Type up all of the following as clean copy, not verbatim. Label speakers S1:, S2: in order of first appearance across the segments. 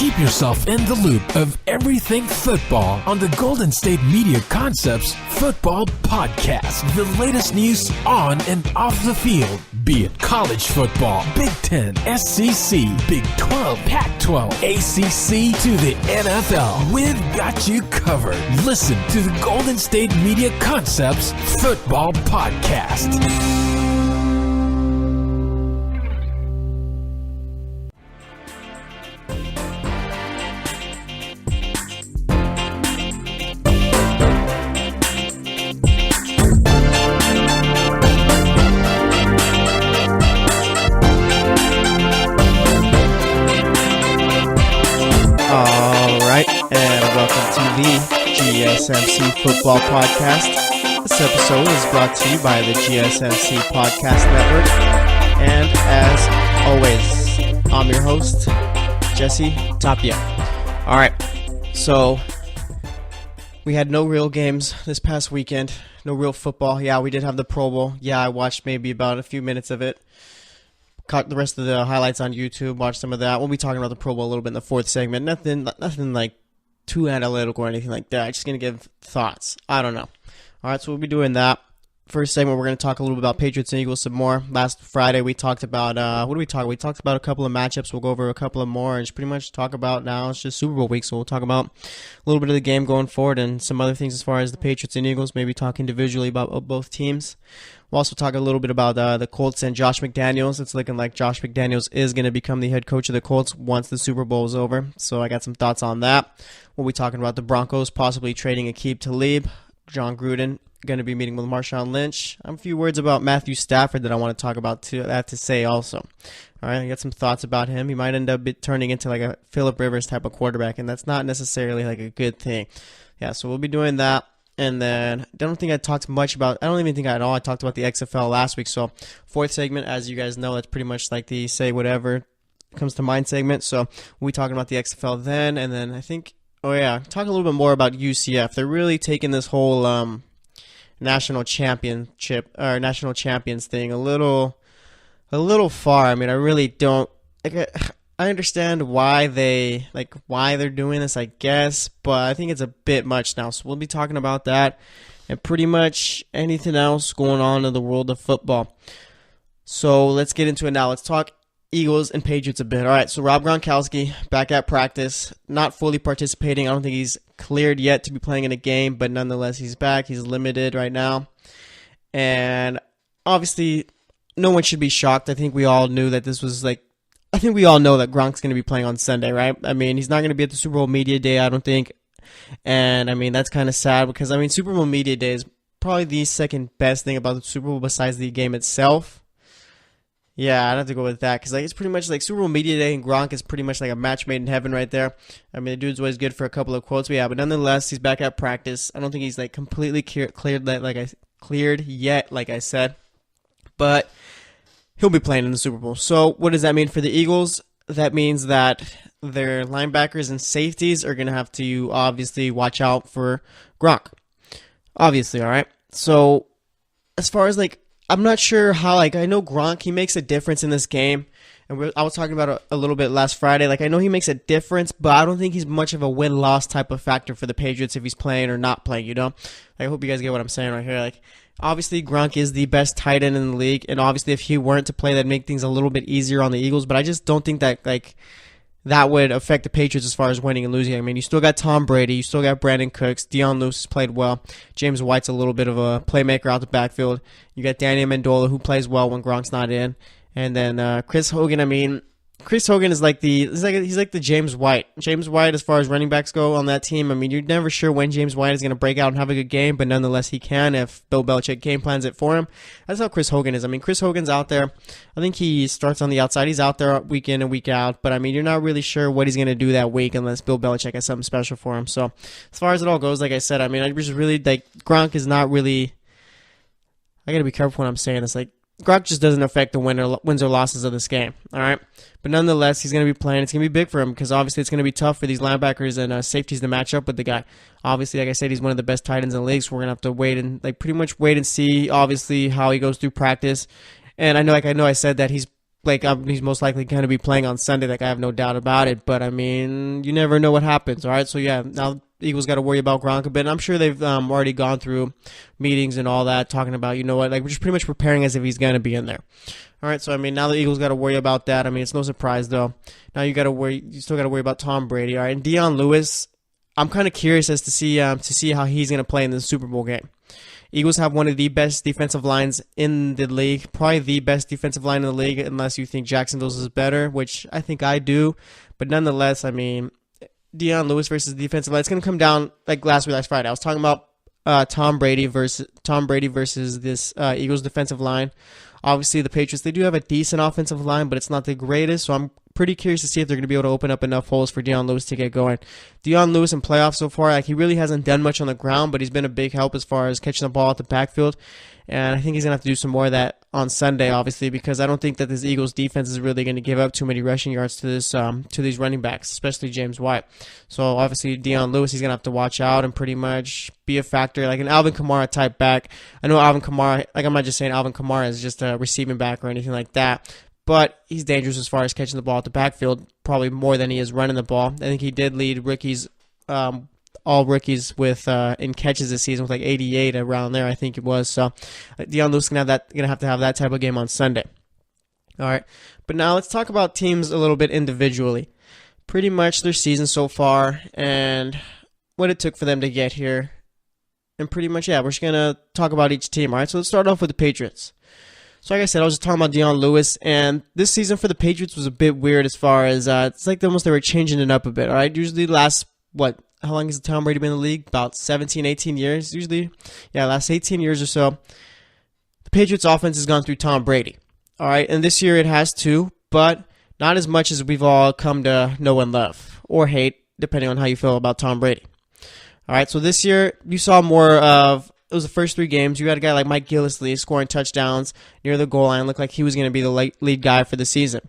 S1: Keep yourself in the loop of everything football on the Golden State Media Concepts Football Podcast. The latest news on and off the field, be it college football, Big Ten, SEC, Big 12, Pac-12, ACC to the NFL. We've got you covered. Listen to the Golden State Media Concepts Football Podcast.
S2: GSMC Football Podcast. This episode is brought to you by the GSMC Podcast Network. And as always, I'm your host, Jesse Tapia. Alright, so we had no real games this past weekend. No real football. Yeah, we did have the Pro Bowl. Yeah, I watched maybe about a few minutes of it. Caught the rest of the highlights on YouTube. Watched some of that. We'll be talking about the Pro Bowl a little bit in the fourth segment. Nothing like too analytical or anything like that. I'm just going to give thoughts. I don't know. All right, so we'll be doing that. First segment, we're going to talk a little bit about Patriots and Eagles some more. Last Friday, we talked about, what did we talk? We talked about a couple of matchups. We'll go over a couple of more and just pretty much talk about now. It's just Super Bowl week, so we'll talk about a little bit of the game going forward and some other things as far as the Patriots and Eagles, maybe talk individually about both teams. We'll also talk a little bit about the Colts and Josh McDaniels. It's looking like Josh McDaniels is going to become the head coach of the Colts once the Super Bowl is over. So I got some thoughts on that. We'll be talking about the Broncos possibly trading Aqib Talib. John Gruden going to be meeting with Marshawn Lynch. I have a few words about Matthew Stafford that I want to talk about too. I have to say also. All right, I got some thoughts about him. He might end up turning into like a Phillip Rivers type of quarterback, and that's not necessarily like a good thing. Yeah, so we'll be doing that. And then I don't think I talked much about, I don't even think I at all. I talked about the XFL last week. So fourth segment, as you guys know, that's pretty much like the say whatever comes to mind segment. So we'll be talking about the XFL then. And then I think, talk a little bit more about UCF. They're really taking this whole national championship or national champions thing a little far. I mean, I really don't. I understand why they're doing this, I guess, but I think it's a bit much now. So we'll be talking about that and pretty much anything else going on in the world of football. So let's get into it now. Let's talk Eagles and Patriots a bit. All right, so Rob Gronkowski back at practice, not fully participating. I don't think he's cleared yet to be playing in a game, but nonetheless, he's back. He's limited right now. And obviously, no one should be shocked. I think we all knew that this was I think we all know that Gronk's going to be playing on Sunday, right? I mean, he's not going to be at the Super Bowl Media Day, I don't think. And, I mean, that's kind of sad because, I mean, Super Bowl Media Day is probably the second best thing about the Super Bowl besides the game itself. Yeah, I'd have to go with that because it's pretty much like Super Bowl Media Day and Gronk is pretty much like a match made in heaven right there. I mean, the dude's always good for a couple of quotes. But, yeah, but nonetheless, he's back at practice. I don't think he's completely cleared yet, like I said. But he'll be playing in the Super Bowl. So what does that mean for the Eagles? That means that their linebackers and safeties are going to have to obviously watch out for Gronk. Obviously, all right? So as far as I'm not sure how, I know Gronk, he makes a difference in this game. And I was talking about it a little bit last Friday. I know he makes a difference, but I don't think he's much of a win-loss type of factor for the Patriots if he's playing or not playing, you know? I hope you guys get what I'm saying right here. Obviously, Gronk is the best tight end in the league, and obviously if he weren't to play, that'd make things a little bit easier on the Eagles, but I just don't think that, that would affect the Patriots as far as winning and losing. I mean, you still got Tom Brady, you still got Brandon Cooks, Deion Lewis has played well, James White's a little bit of a playmaker out the backfield, you got Danny Amendola, who plays well when Gronk's not in, and then Chris Hogan, I mean, Chris Hogan is he's like the James White. James White, as far as running backs go on that team, I mean, you're never sure when James White is going to break out and have a good game, but nonetheless, he can if Bill Belichick game plans it for him. That's how Chris Hogan is. I mean, Chris Hogan's out there. I think he starts on the outside. He's out there week in and week out, but I mean, you're not really sure what he's going to do that week unless Bill Belichick has something special for him. So, as far as it all goes, like I said, I mean, I just really, Gronk is not really, I got to be careful when I'm saying this, Gronk just doesn't affect the wins or losses of this game, all right? But nonetheless, he's going to be playing. It's going to be big for him because obviously it's going to be tough for these linebackers and safeties to match up with the guy. Obviously, like I said, he's one of the best tight ends in the league, so we're going to have to wait and pretty much wait and see, obviously, how he goes through practice. And I know I said that he's he's most likely going to be playing on Sunday. Like, I have no doubt about it. But, I mean, you never know what happens, all right? So, yeah, now the Eagles got to worry about Gronk a bit. And I'm sure they've already gone through meetings and all that, talking about, you know what, like, we're just pretty much preparing as if he's going to be in there. All right, so, I mean, now the Eagles got to worry about that. I mean, it's no surprise, though. Now you still got to worry about Tom Brady, all right? And Deion Lewis, I'm kind of curious as to see how he's going to play in the Super Bowl game. Eagles have one of the best defensive lines in the league, probably the best defensive line in the league, unless you think Jacksonville's is better, which I think I do. But nonetheless, I mean, Deion Lewis versus the defensive line, it's going to come down like last Friday. I was talking about Tom Brady versus this Eagles defensive line. Obviously, the Patriots, they do have a decent offensive line, but it's not the greatest, so I'm pretty curious to see if they're going to be able to open up enough holes for Deion Lewis to get going. Deion Lewis in playoffs so far, like, he really hasn't done much on the ground, but he's been a big help as far as catching the ball at the backfield. And I think he's going to have to do some more of that on Sunday, obviously, because I don't think that this Eagles defense is really going to give up too many rushing yards to these running backs, especially James White. So obviously Deion Lewis, he's going to have to watch out and pretty much be a factor, like an Alvin Kamara type back. I know Alvin Kamara, like, I'm not just saying Alvin Kamara is just a receiving back or anything like that, but he's dangerous as far as catching the ball at the backfield, probably more than he is running the ball. I think he did lead rookies, all rookies with in catches this season with like 88 around there, I think it was. So Deion Lewis is gonna have to have that type of game on Sunday. All right, but now let's talk about teams a little bit individually. Pretty much their season so far and what it took for them to get here, and pretty much we're just gonna talk about each team. All right, so let's start off with the Patriots. So like I said, I was just talking about Deion Lewis, and this season for the Patriots was a bit weird as far as it's like they were changing it up a bit. All right, usually how long has Tom Brady been in the league? About 17, 18 years usually. Yeah, last 18 years or so. The Patriots offense has gone through Tom Brady. All right, and this year it has too, but not as much as we've all come to know and love, or hate, depending on how you feel about Tom Brady. All right, so this year you saw more of, it was the first 3 games. You had a guy like Mike Gillislee scoring touchdowns near the goal line. Looked like he was going to be the lead guy for the season.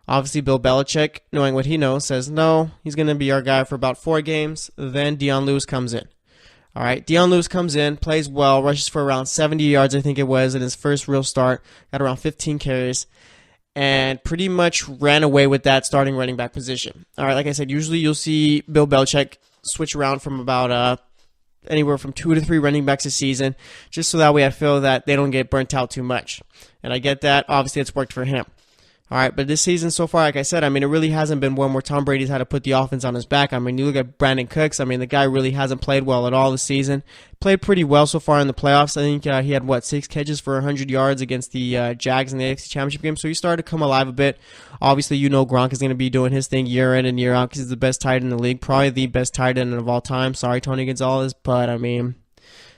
S2: Obviously, Bill Belichick, knowing what he knows, says no, he's going to be our guy for about 4 games. Then Deion Lewis comes in. All right, Deion Lewis comes in, plays well, rushes for around 70 yards, I think it was, in his first real start. Got around 15 carries, and pretty much ran away with that starting running back position. All right, like I said, usually you'll see Bill Belichick switch around from about anywhere from 2 to 3 running backs a season, just so that way I feel that they don't get burnt out too much. And I get that. Obviously, it's worked for him. All right, but this season so far, like I said, I mean, it really hasn't been one where Tom Brady's had to put the offense on his back. I mean, you look at Brandon Cooks. I mean, the guy really hasn't played well at all this season. Played pretty well so far in the playoffs. I think he had, 6 catches for 100 yards against the Jags in the AFC Championship game, so he started to come alive a bit. Obviously, Gronk is going to be doing his thing year in and year out because he's the best tight end in the league, probably the best tight end of all time. Sorry, Tony Gonzalez, but, I mean,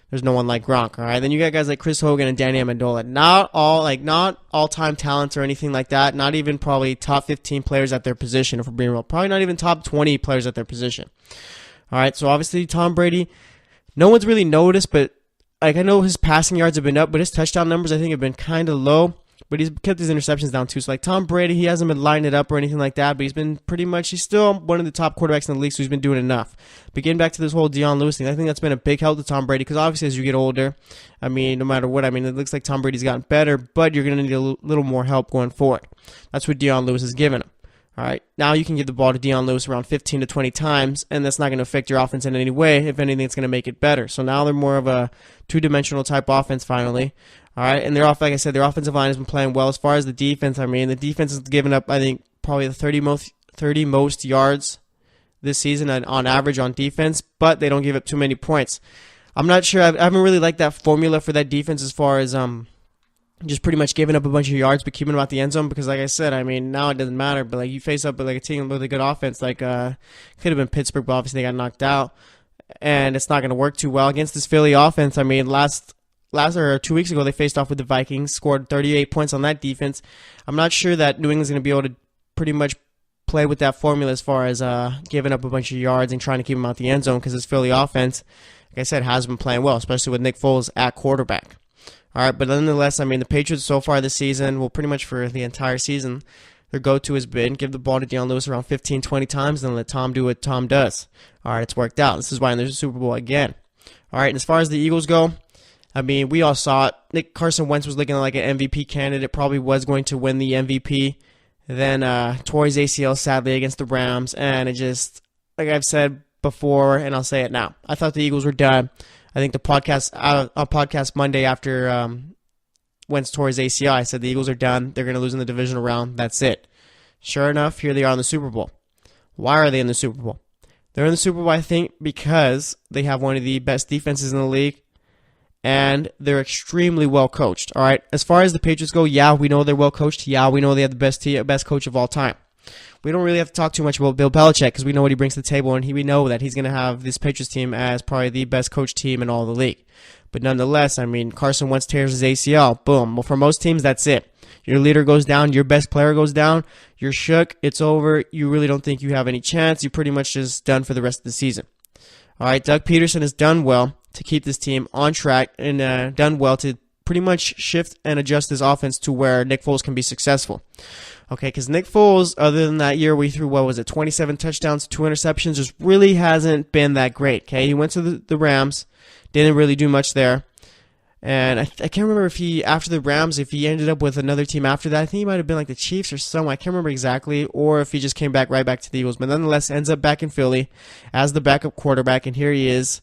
S2: there's no one like Gronk, all right? Then you got guys like Chris Hogan and Danny Amendola. Not all-time talents or anything like that. Not even probably top 15 players at their position, if we're being real. Probably not even top 20 players at their position. All right, so obviously Tom Brady, no one's really noticed, but I know his passing yards have been up, but his touchdown numbers I think have been kind of low. But he's kept his interceptions down too. So like Tom Brady, he hasn't been lining it up or anything like that, but he's still one of the top quarterbacks in the league, so he's been doing enough. But getting back to this whole Deion Lewis thing, I think that's been a big help to Tom Brady because obviously as you get older, I mean, no matter what, I mean, it looks like Tom Brady's gotten better, but you're going to need a little more help going forward. That's what Deion Lewis has given him. All right, now you can give the ball to Deion Lewis around 15 to 20 times, and that's not going to affect your offense in any way. If anything, it's going to make it better. So now they're more of a 2-dimensional type offense finally. All right, and like I said, their offensive line has been playing well. As far as the defense, I mean, the defense has given up, I think, probably the 30 most yards this season on average on defense, but they don't give up too many points. I'm not sure. I haven't really liked that formula for that defense as far as just pretty much giving up a bunch of yards but keeping them out the end zone because, like I said, I mean, now it doesn't matter. But like you face up with like a team with a good offense, like could have been Pittsburgh, but obviously they got knocked out, and it's not going to work too well against this Philly offense. I mean, last or 2 weeks ago they faced off with the Vikings, scored 38 points on that defense. I'm not sure that New England's going to be able to pretty much play with that formula as far as giving up a bunch of yards and trying to keep them out the end zone because this Philly offense, like I said, has been playing well, especially with Nick Foles at quarterback. All right, but nonetheless, I mean, the Patriots so far this season, well, pretty much for the entire season, their go-to has been give the ball to Deion Lewis around 15, 20 times, and let Tom do what Tom does. All right, it's worked out. This is why there's a Super Bowl again. All right, and as far as the Eagles go, I mean, we all saw it. Carson Wentz was looking like an MVP candidate, probably was going to win the MVP. Then tore his ACL sadly against the Rams, and it just, like I've said before, and I'll say it now, I thought the Eagles were done. I think the podcast Monday after Wentz tore his ACL, I said the Eagles are done. They're going to lose in the divisional round. That's it. Sure enough, here they are in the Super Bowl. Why are they in the Super Bowl? They're in the Super Bowl, I think, because they have one of the best defenses in the league, and they're extremely well coached. All right. As far as the Patriots go, yeah, we know they're well coached. Yeah, we know they have the best coach of all time. We don't really have to talk too much about Bill Belichick because we know what he brings to the table, and we know that he's going to have this Patriots team as probably the best coached team in all the league. But nonetheless, I mean, Carson Wentz tears his ACL. Boom. Well, for most teams, that's it. Your leader goes down. Your best player goes down. You're shook. It's over. You really don't think you have any chance. You're pretty much just done for the rest of the season. All right, Doug Peterson has done well to keep this team on track and done well to pretty much shift and adjust his offense to where Nick Foles can be successful. Okay, because Nick Foles, other than that year we threw, 27 touchdowns, 2 interceptions, just really hasn't been that great. Okay, he went to the Rams, didn't really do much there. And I can't remember if he, after the Rams, if he ended up with another team after that. I think he might have been like the Chiefs or someone. I can't remember exactly. Or if he just came right back to the Eagles. But nonetheless, ends up back in Philly as the backup quarterback. And here he is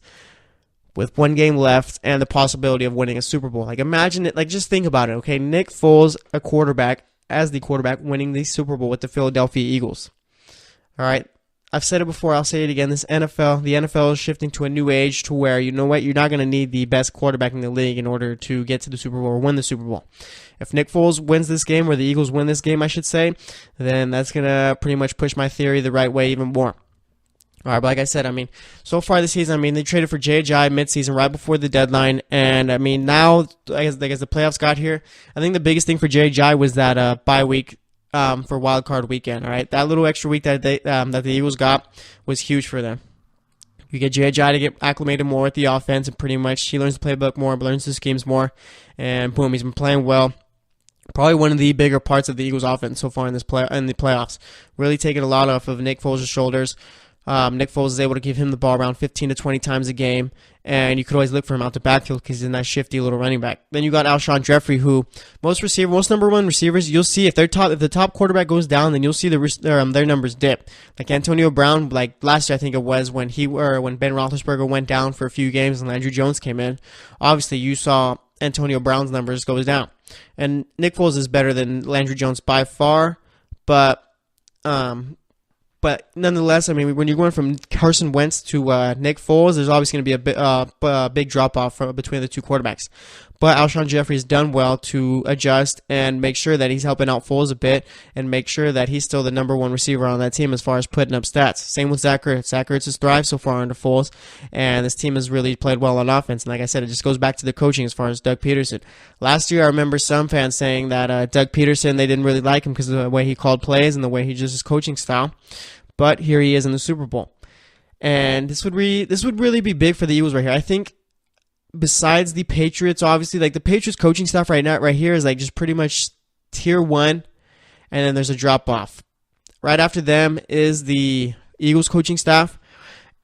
S2: with 1 game left and the possibility of winning a Super Bowl. Like, imagine it. Like, just think about it, okay? Nick Foles, the quarterback, winning the Super Bowl with the Philadelphia Eagles. All right? I've said it before, I'll say it again. The NFL is shifting to a new age to where, you know what, you're not going to need the best quarterback in the league in order to get to the Super Bowl or win the Super Bowl. If Nick Foles wins this game, or the Eagles win this game, I should say, then that's going to pretty much push my theory the right way even more. All right, but like I said, I mean, so far this season, I mean, they traded for J.J. midseason right before the deadline, and I mean, now, I guess the playoffs got here, I think the biggest thing for J.J. was that bye week for Wild Card Weekend. All right, that little extra week that the Eagles got was huge for them. You get J.J. to get acclimated more with the offense, and pretty much he learns the playbook more, learns the schemes more, and boom, he's been playing well. Probably one of the bigger parts of the Eagles' offense so far in the playoffs. Really taking a lot off of Nick Foles' shoulders. Nick Foles is able to give him the ball around 15 to 20 times a game, and you could always look for him out the backfield because he's in that shifty little running back. Then you got Alshon Jeffrey, who most number one receivers, you'll see if the top quarterback goes down, then you'll see their numbers dip. Like Antonio Brown, like last year I think it was when Ben Roethlisberger went down for a few games and Landry Jones came in. Obviously, you saw Antonio Brown's numbers goes down, and Nick Foles is better than Landry Jones by far, but nonetheless, I mean, when you're going from Carson Wentz to Nick Foles, there's obviously going to be a big drop-off between the two quarterbacks. But Alshon Jeffrey has done well to adjust and make sure that he's helping out Foles a bit and make sure that he's still the number one receiver on that team as far as putting up stats. Same with Zach Ertz. Zach Ertz has thrived so far under Foles, and this team has really played well on offense. And like I said, it just goes back to the coaching as far as Doug Peterson. Last year, I remember some fans saying that Doug Peterson, they didn't really like him because of the way he called plays and the way he just his coaching style. But here he is in the Super Bowl. And this would really be big for the Eagles right here. I think besides the Patriots, obviously, like the Patriots coaching staff right here is like just pretty much tier 1, and then there's a drop off. Right after them is the Eagles coaching staff.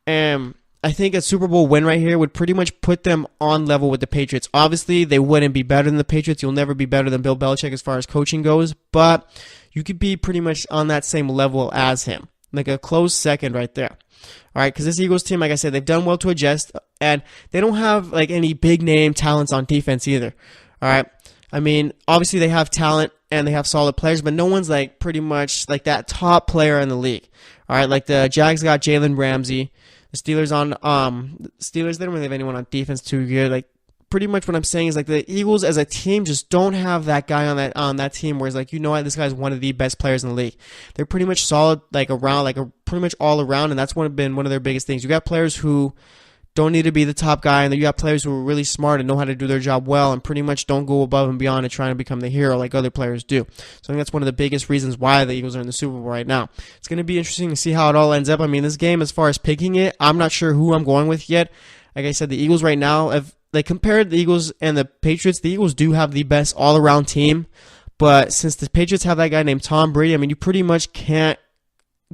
S2: And I think a Super Bowl win right here would pretty much put them on level with the Patriots. Obviously, they wouldn't be better than the Patriots. You'll never be better than Bill Belichick as far as coaching goes, but you could be pretty much on that same level as him. Like a close second right there. All right, because this Eagles team, like I said, they've done well to adjust, and they don't have like any big name talents on defense either. All right, I mean, obviously they have talent and they have solid players, but no one's like pretty much like that top player in the league. All right, like the Jags got Jalen Ramsey, the Steelers they don't really have anyone on defense too good. Like pretty much what I'm saying is like the Eagles as a team just don't have that guy on that team where it's like, you know what, this guy's one of the best players in the league. They're pretty much solid pretty much all around, and that's been one of their biggest things. You got players who don't need to be the top guy, and then you got players who are really smart and know how to do their job well and pretty much don't go above and beyond and trying to become the hero like other players do. So I think that's one of the biggest reasons why the Eagles are in the Super Bowl right now. It's going to be interesting to see how it all ends up. I mean, this game, as far as picking it, I'm not sure who I'm going with yet. Like I said, the Eagles right now, if they compared the Eagles and the Patriots, the Eagles do have the best all-around team, but since the Patriots have that guy named Tom Brady, I mean, you pretty much can't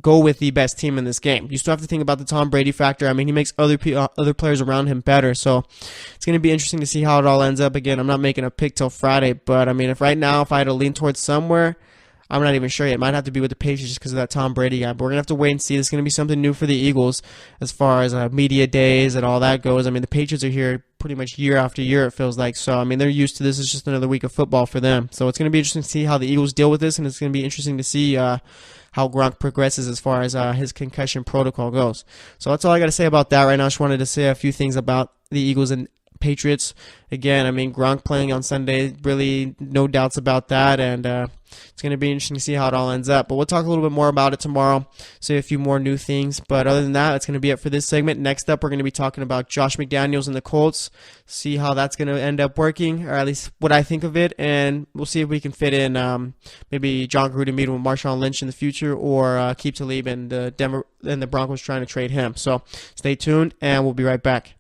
S2: go with the best team in this game. You still have to think about the Tom Brady factor. I mean, he makes other players around him better. So it's going to be interesting to see how it all ends up. Again, I'm not making a pick till Friday, but I mean, if I had to lean towards somewhere, I'm not even sure yet. It might have to be with the Patriots just because of that Tom Brady guy. But we're going to have to wait and see. This is going to be something new for the Eagles as far as media days and all that goes. I mean, the Patriots are here pretty much year after year, it feels like. So, I mean, they're used to this. It's just another week of football for them. So it's going to be interesting to see how the Eagles deal with this, and it's going to be interesting to see how Gronk progresses as far as his concussion protocol goes. So that's all I got to say about that right now. I just wanted to say a few things about the Eagles and Patriots. Again, I mean, Gronk playing on Sunday, really no doubts about that, and it's going to be interesting to see how it all ends up. But we'll talk a little bit more about it tomorrow, say a few more new things. But other than that, that's going to be it for this segment. Next up, we're going to be talking about Josh McDaniels and the Colts, see how that's going to end up working, or at least what I think of it, and we'll see if we can fit in maybe John Gruden meeting with Marshawn Lynch in the future, or Keep Talib and the Broncos trying to trade him. So stay tuned, and we'll be right back.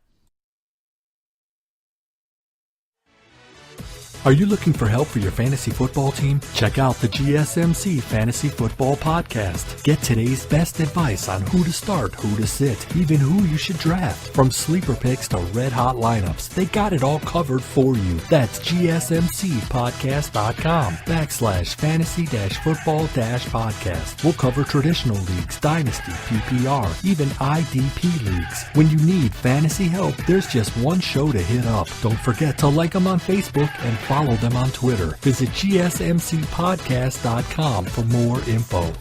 S1: Are you looking for help for your fantasy football team? Check out the GSMC Fantasy Football Podcast. Get today's best advice on who to start, who to sit, even who you should draft. From sleeper picks to red-hot lineups, they got it all covered for you. That's GSMCpodcast.com/fantasy-football-podcast. We'll cover traditional leagues, dynasty, PPR, even IDP leagues. When you need fantasy help, there's just one show to hit up. Don't forget to like them on Facebook and follow them on Twitter. Visit GSMCpodcast.com for more info.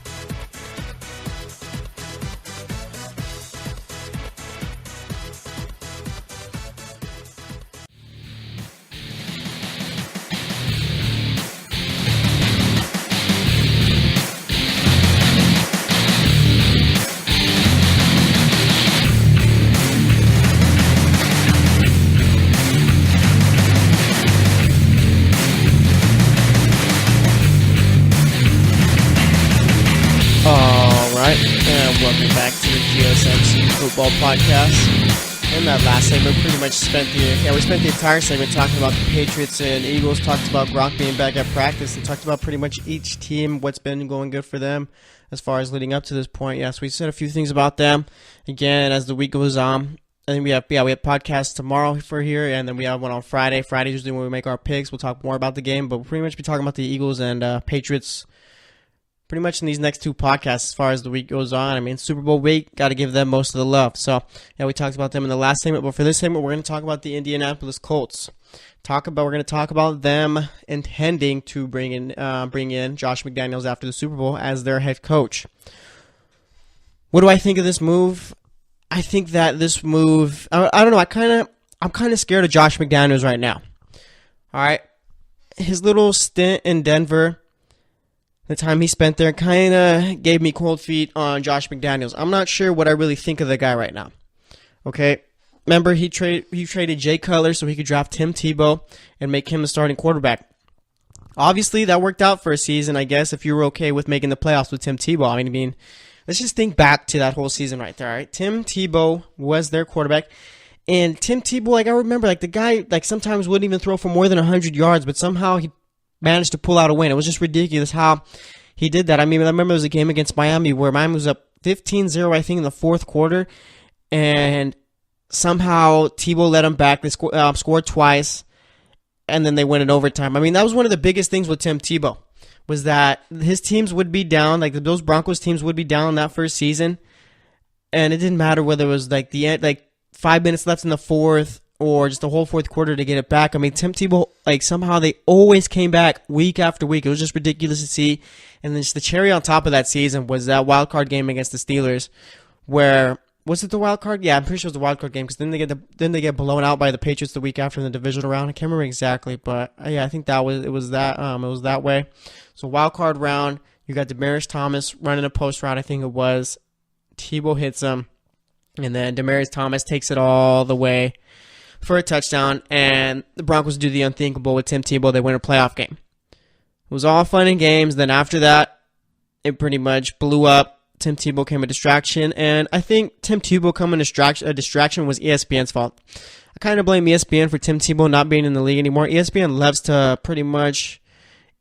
S2: Welcome back to the GSMC Football Podcast. In that last segment, we spent the entire segment talking about the Patriots and Eagles, talked about Gronk being back at practice, and talked about pretty much each team, what's been going good for them as far as leading up to this point. Yes, we said a few things about them. Again, as the week goes on, I think we have podcasts tomorrow for here, and then we have one on Friday. Friday's usually when we make our picks. We'll talk more about the game, but we'll pretty much be talking about the Eagles and Patriots pretty much in these next two podcasts as far as the week goes on. I mean, Super Bowl week, got to give them most of the love. So, yeah, we talked about them in the last segment, but for this segment, we're going to talk about the Indianapolis Colts. We're going to talk about them intending to bring in Josh McDaniels after the Super Bowl as their head coach. What do I think of this move? I think that this move, I don't know, I'm kind of scared of Josh McDaniels right now. All right, his little stint in Denver, the time he spent there, kind of gave me cold feet on Josh McDaniels. I'm not sure what I really think of the guy right now. Okay, remember he traded Jay Cutler so he could draft Tim Tebow and make him the starting quarterback. Obviously, that worked out for a season, I guess, if you were okay with making the playoffs with Tim Tebow. I mean, let's just think back to that whole season right there. All right, Tim Tebow was their quarterback. And Tim Tebow, I remember, the guy, sometimes wouldn't even throw for more than 100 yards, but somehow he managed to pull out a win. It was just ridiculous how he did that. I mean, I remember there was a game against Miami where Miami was up 15-0, I think, in the fourth quarter, and somehow Tebow led them back. They scored twice, and then they went in overtime. I mean, that was one of the biggest things with Tim Tebow, was that his teams would be down, those Broncos teams would be down that first season, and it didn't matter whether it was the end, 5 minutes left in the fourth, or just the whole fourth quarter to get it back. I mean, Tim Tebow, somehow they always came back week after week. It was just ridiculous to see. And then just the cherry on top of that season was that wild card game against the Steelers, where, was it the wild card? Yeah, I'm pretty sure it was the wild card game, because then they get blown out by the Patriots the week after in the divisional round. I can't remember exactly, but yeah, I think it was that way. So wild card round, you got Demaryius Thomas running a post route, I think it was. Tebow hits him, and then Demaryius Thomas takes it all the way for a touchdown, and the Broncos do the unthinkable with Tim Tebow. They win a playoff game. It was all fun and games. Then after that, it pretty much blew up. Tim Tebow became a distraction, and I think Tim Tebow becoming a distraction was ESPN's fault. I kind of blame ESPN for Tim Tebow not being in the league anymore. ESPN loves to pretty much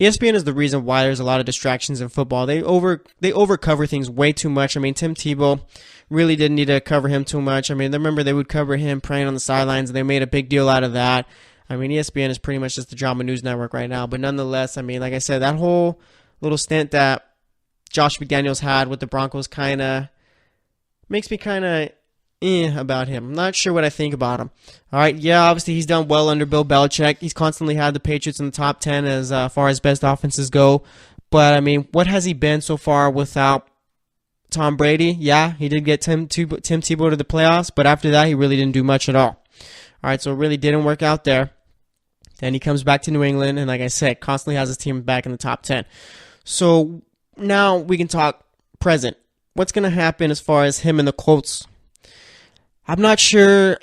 S2: ESPN is the reason why there's a lot of distractions in football. They overcover things way too much. I mean, Tim Tebow really didn't need to cover him too much. I mean, remember they would cover him praying on the sidelines, and they made a big deal out of that. I mean, ESPN is pretty much just the drama news network right now. But nonetheless, I mean, like I said, that whole little stint that Josh McDaniels had with the Broncos kind of makes me kind of about him. I'm not sure what I think about him. All right, yeah, obviously he's done well under Bill Belichick. He's constantly had the Patriots in the top 10 as far as best offenses go. But, I mean, what has he been so far without Tom Brady? Yeah, he did get Tim Tebow to the playoffs, but after that, he really didn't do much at all. All right, so it really didn't work out there. Then he comes back to New England, and like I said, constantly has his team back in the top 10. So now we can talk present. What's going to happen as far as him and the Colts? I'm not sure.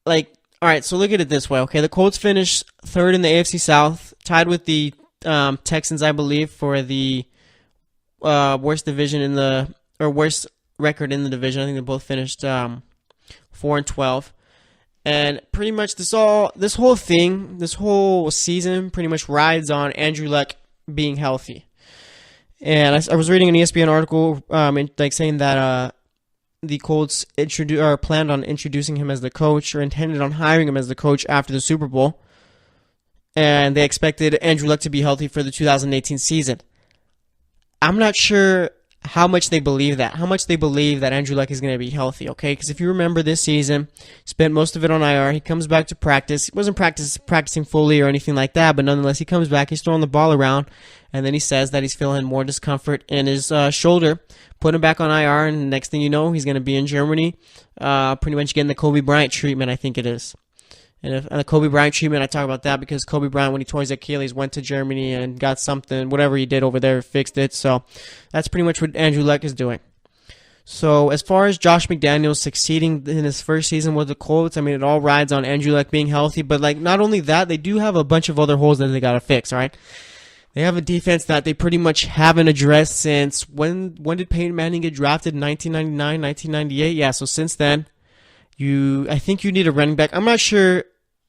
S2: All right, so look at it this way, okay? The Colts finished third in the AFC South, tied with the Texans, I believe, for the worst record in the division. I think they both finished 4-12. And pretty much this whole season pretty much rides on Andrew Luck being healthy. And I was reading an ESPN article saying that the Colts planned on introducing him as the coach, or intended on hiring him as the coach after the Super Bowl. And they expected Andrew Luck to be healthy for the 2018 season. I'm not sure how much they believe that. How much they believe that Andrew Luck is going to be healthy, okay? Because if you remember this season, he spent most of it on IR. He comes back to practice. He wasn't practicing fully or anything like that, but nonetheless, he comes back. He's throwing the ball around, and then he says that he's feeling more discomfort in his shoulder. Put him back on IR, and the next thing you know, he's going to be in Germany, pretty much getting the Kobe Bryant treatment, I think it is. And the Kobe Bryant treatment, I talk about that because Kobe Bryant, when he tore his Achilles, went to Germany and got something, whatever he did over there, fixed it. So that's pretty much what Andrew Luck is doing. So as far as Josh McDaniels succeeding in his first season with the Colts, I mean, it all rides on Andrew Luck being healthy. But not only that, they do have a bunch of other holes that they got to fix, all right? They have a defense that they pretty much haven't addressed since, when did Peyton Manning get drafted? 1999, 1998? Yeah, so since then, I think you need a running back. I'm not sure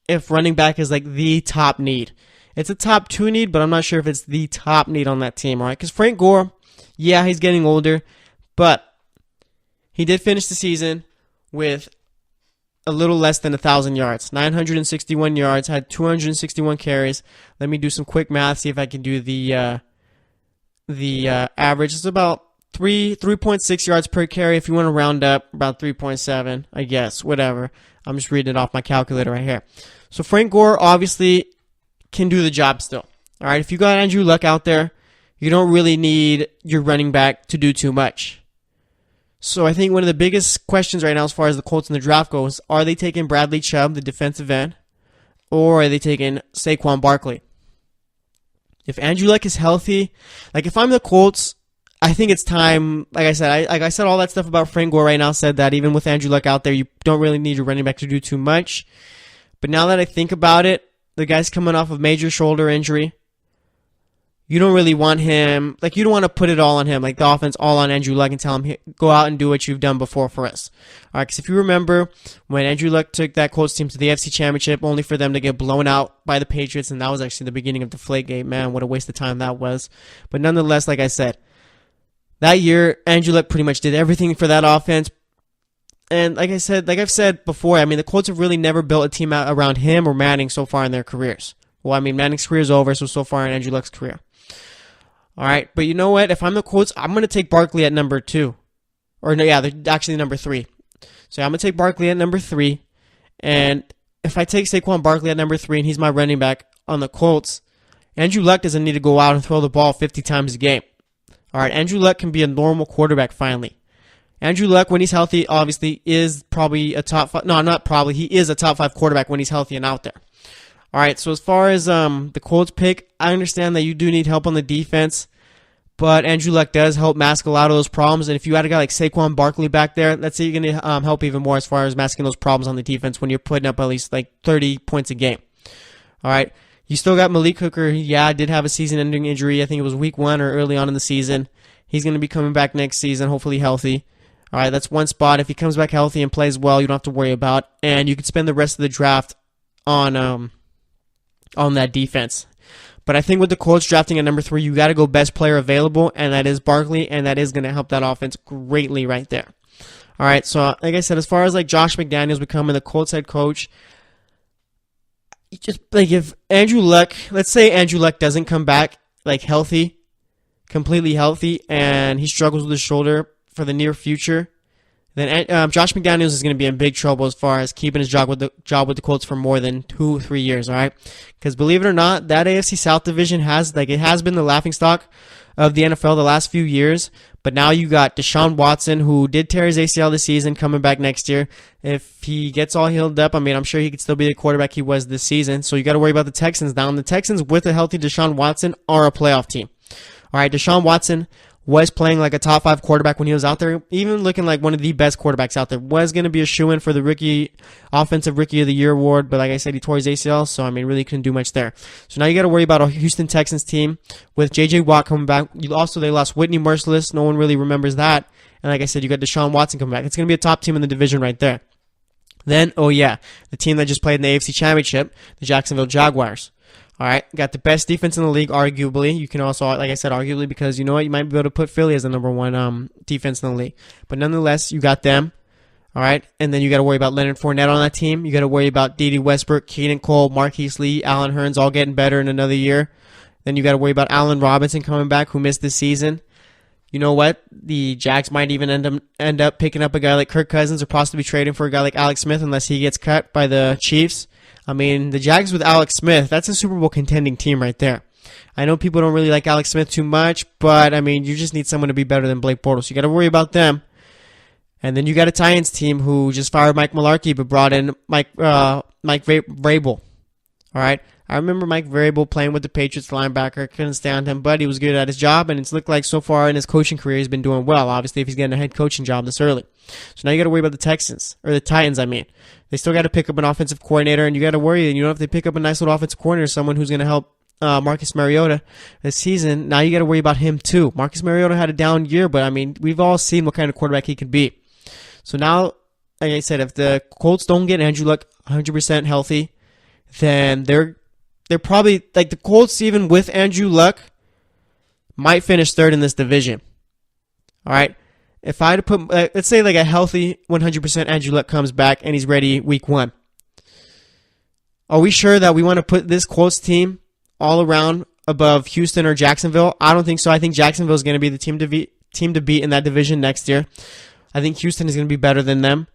S2: if running back is the top need. It's a top 2 need, but I'm not sure if it's the top need on that team, all right? Because Frank Gore, yeah, he's getting older, but he did finish the season with a little less than 1,000 yards, 961 yards, had 261 carries. Let me do some quick math, see if I can do the average. It's about 3.6 yards per carry. If you want to round up, about 3.7, I guess, whatever. I'm just reading it off my calculator right here. So Frank Gore obviously can do the job still. All right, if you got Andrew Luck out there, you don't really need your running back to do too much. So I think one of the biggest questions right now as far as the Colts in the draft goes, are they taking Bradley Chubb, the defensive end, or are they taking Saquon Barkley? If Andrew Luck is healthy, if I'm the Colts, I think it's time. Like I said, all that stuff about Frank Gore right now said that even with Andrew Luck out there, you don't really need your running back to do too much. But now that I think about it, the guy's coming off of major shoulder injury. You don't really want him, you don't want to put it all on him, the offense all on Andrew Luck and tell him, go out and do what you've done before for us. All right, because if you remember, when Andrew Luck took that Colts team to the AFC Championship, only for them to get blown out by the Patriots, and that was actually the beginning of Deflategate. Man, what a waste of time that was. But nonetheless, like I said, that year, Andrew Luck pretty much did everything for that offense. And like I've said before, I mean, the Colts have really never built a team out around him or Manning so far in their careers. Well, I mean, Manning's career is over, so far in Andrew Luck's career. All right, but you know what? If I'm the Colts, I'm going to take Barkley at number 2. Or no, yeah, they're actually number 3. So I'm going to take Barkley at number 3. And if I take Saquon Barkley at number 3 and he's my running back on the Colts, Andrew Luck doesn't need to go out and throw the ball 50 times a game. All right, Andrew Luck can be a normal quarterback finally. Andrew Luck, when he's healthy, obviously is probably a top 5. No, not probably. He is a top 5 quarterback when he's healthy and out there. All right, so as far as the Colts pick, I understand that you do need help on the defense, but Andrew Luck does help mask a lot of those problems. And if you had a guy like Saquon Barkley back there, let's say you're going to help even more as far as masking those problems on the defense when you're putting up at least 30 points a game. All right, you still got Malik Hooker. Yeah, did have a season-ending injury. I think it was week 1 or early on in the season. He's going to be coming back next season, hopefully healthy. All right, that's one spot. If he comes back healthy and plays well, you don't have to worry about. And you can spend the rest of the draft on that defense. But I think with the Colts drafting at number 3, you got to go best player available, and that is Barkley, and that is going to help that offense greatly right there. All right, so like I said, as far as like Josh McDaniels becoming the Colts head coach, just like if Andrew Luck, let's say Andrew Luck doesn't come back like healthy, completely healthy, and he struggles with his shoulder for the near future, then Josh McDaniels is going to be in big trouble as far as keeping his job with the Colts for more than 2-3 years. All right, because believe it or not, that AFC South division has been the laughingstock of the NFL the last few years. But now you got Deshaun Watson, who did tear his ACL this season, coming back next year. If he gets all healed up, I mean, I'm sure he could still be the quarterback he was this season. So you got to worry about the Texans now. And the Texans, with a healthy Deshaun Watson, are a playoff team. All right, Deshaun Watson was playing like a top 5 quarterback when he was out there, even looking like one of the best quarterbacks out there. Was going to be a shoo-in for the Offensive Rookie of the Year award, but like I said, he tore his ACL, so I mean, really couldn't do much there. So now you got to worry about a Houston Texans team with J.J. Watt coming back. They lost Whitney Merciless. No one really remembers that. And like I said, you got Deshaun Watson coming back. It's going to be a top team in the division right there. Then, the team that just played in the AFC Championship, the Jacksonville Jaguars. All right, got the best defense in the league, arguably. You can also, like I said, arguably, because you know what? You might be able to put Philly as the number 1 defense in the league. But nonetheless, you got them. All right, and then you got to worry about Leonard Fournette on that team. You got to worry about Dede Westbrook, Keaton Cole, Marquise Lee, Allen Hurns all getting better in another year. Then you got to worry about Allen Robinson coming back, who missed this season. You know what? The Jags might even end up picking up a guy like Kirk Cousins, or possibly trading for a guy like Alex Smith unless he gets cut by the Chiefs. I mean, the Jags with Alex Smith, that's a Super Bowl contending team right there. I know people don't really like Alex Smith too much, but, I mean, you just need someone to be better than Blake Bortles. So you got to worry about them. And then you got a Titans team who just fired Mike Mularkey but brought in Mike Vrabel. All right? I remember Mike Vrabel playing with the Patriots linebacker. Couldn't stand him, but he was good at his job, and it's looked like so far in his coaching career he's been doing well, obviously, if he's getting a head coaching job this early. So now you got to worry about the Titans, I mean. They still got to pick up an offensive coordinator, and you got to worry, if they pick up a nice little offensive coordinator, someone who's going to help Marcus Mariota this season, now you got to worry about him too. Marcus Mariota had a down year, but, I mean, we've all seen what kind of quarterback he could be. So now, like I said, if the Colts don't get Andrew Luck 100% healthy, then they're probably, like the Colts, even with Andrew Luck, might finish 3rd in this division. All right? If I had to put, let's say like a healthy 100% Andrew Luck comes back and he's ready week 1. Are we sure that we want to put this Colts team all around above Houston or Jacksonville? I don't think so. I think Jacksonville is going to be the team to beat in that division next year. I think Houston is going to be better than them.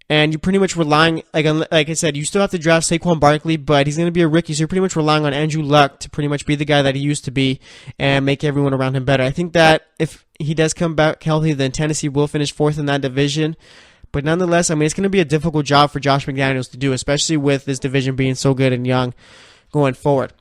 S2: And you're pretty much relying, like I said, you still have to draft Saquon Barkley, but he's going to be a rookie, so you're pretty much relying on Andrew Luck to pretty much be the guy that he used to be and make everyone around him better. I think that if he does come back healthy, then Tennessee will finish 4th in that division. But nonetheless, I mean, it's going to be a difficult job for Josh McDaniels to do, especially with this division being so good and young going forward.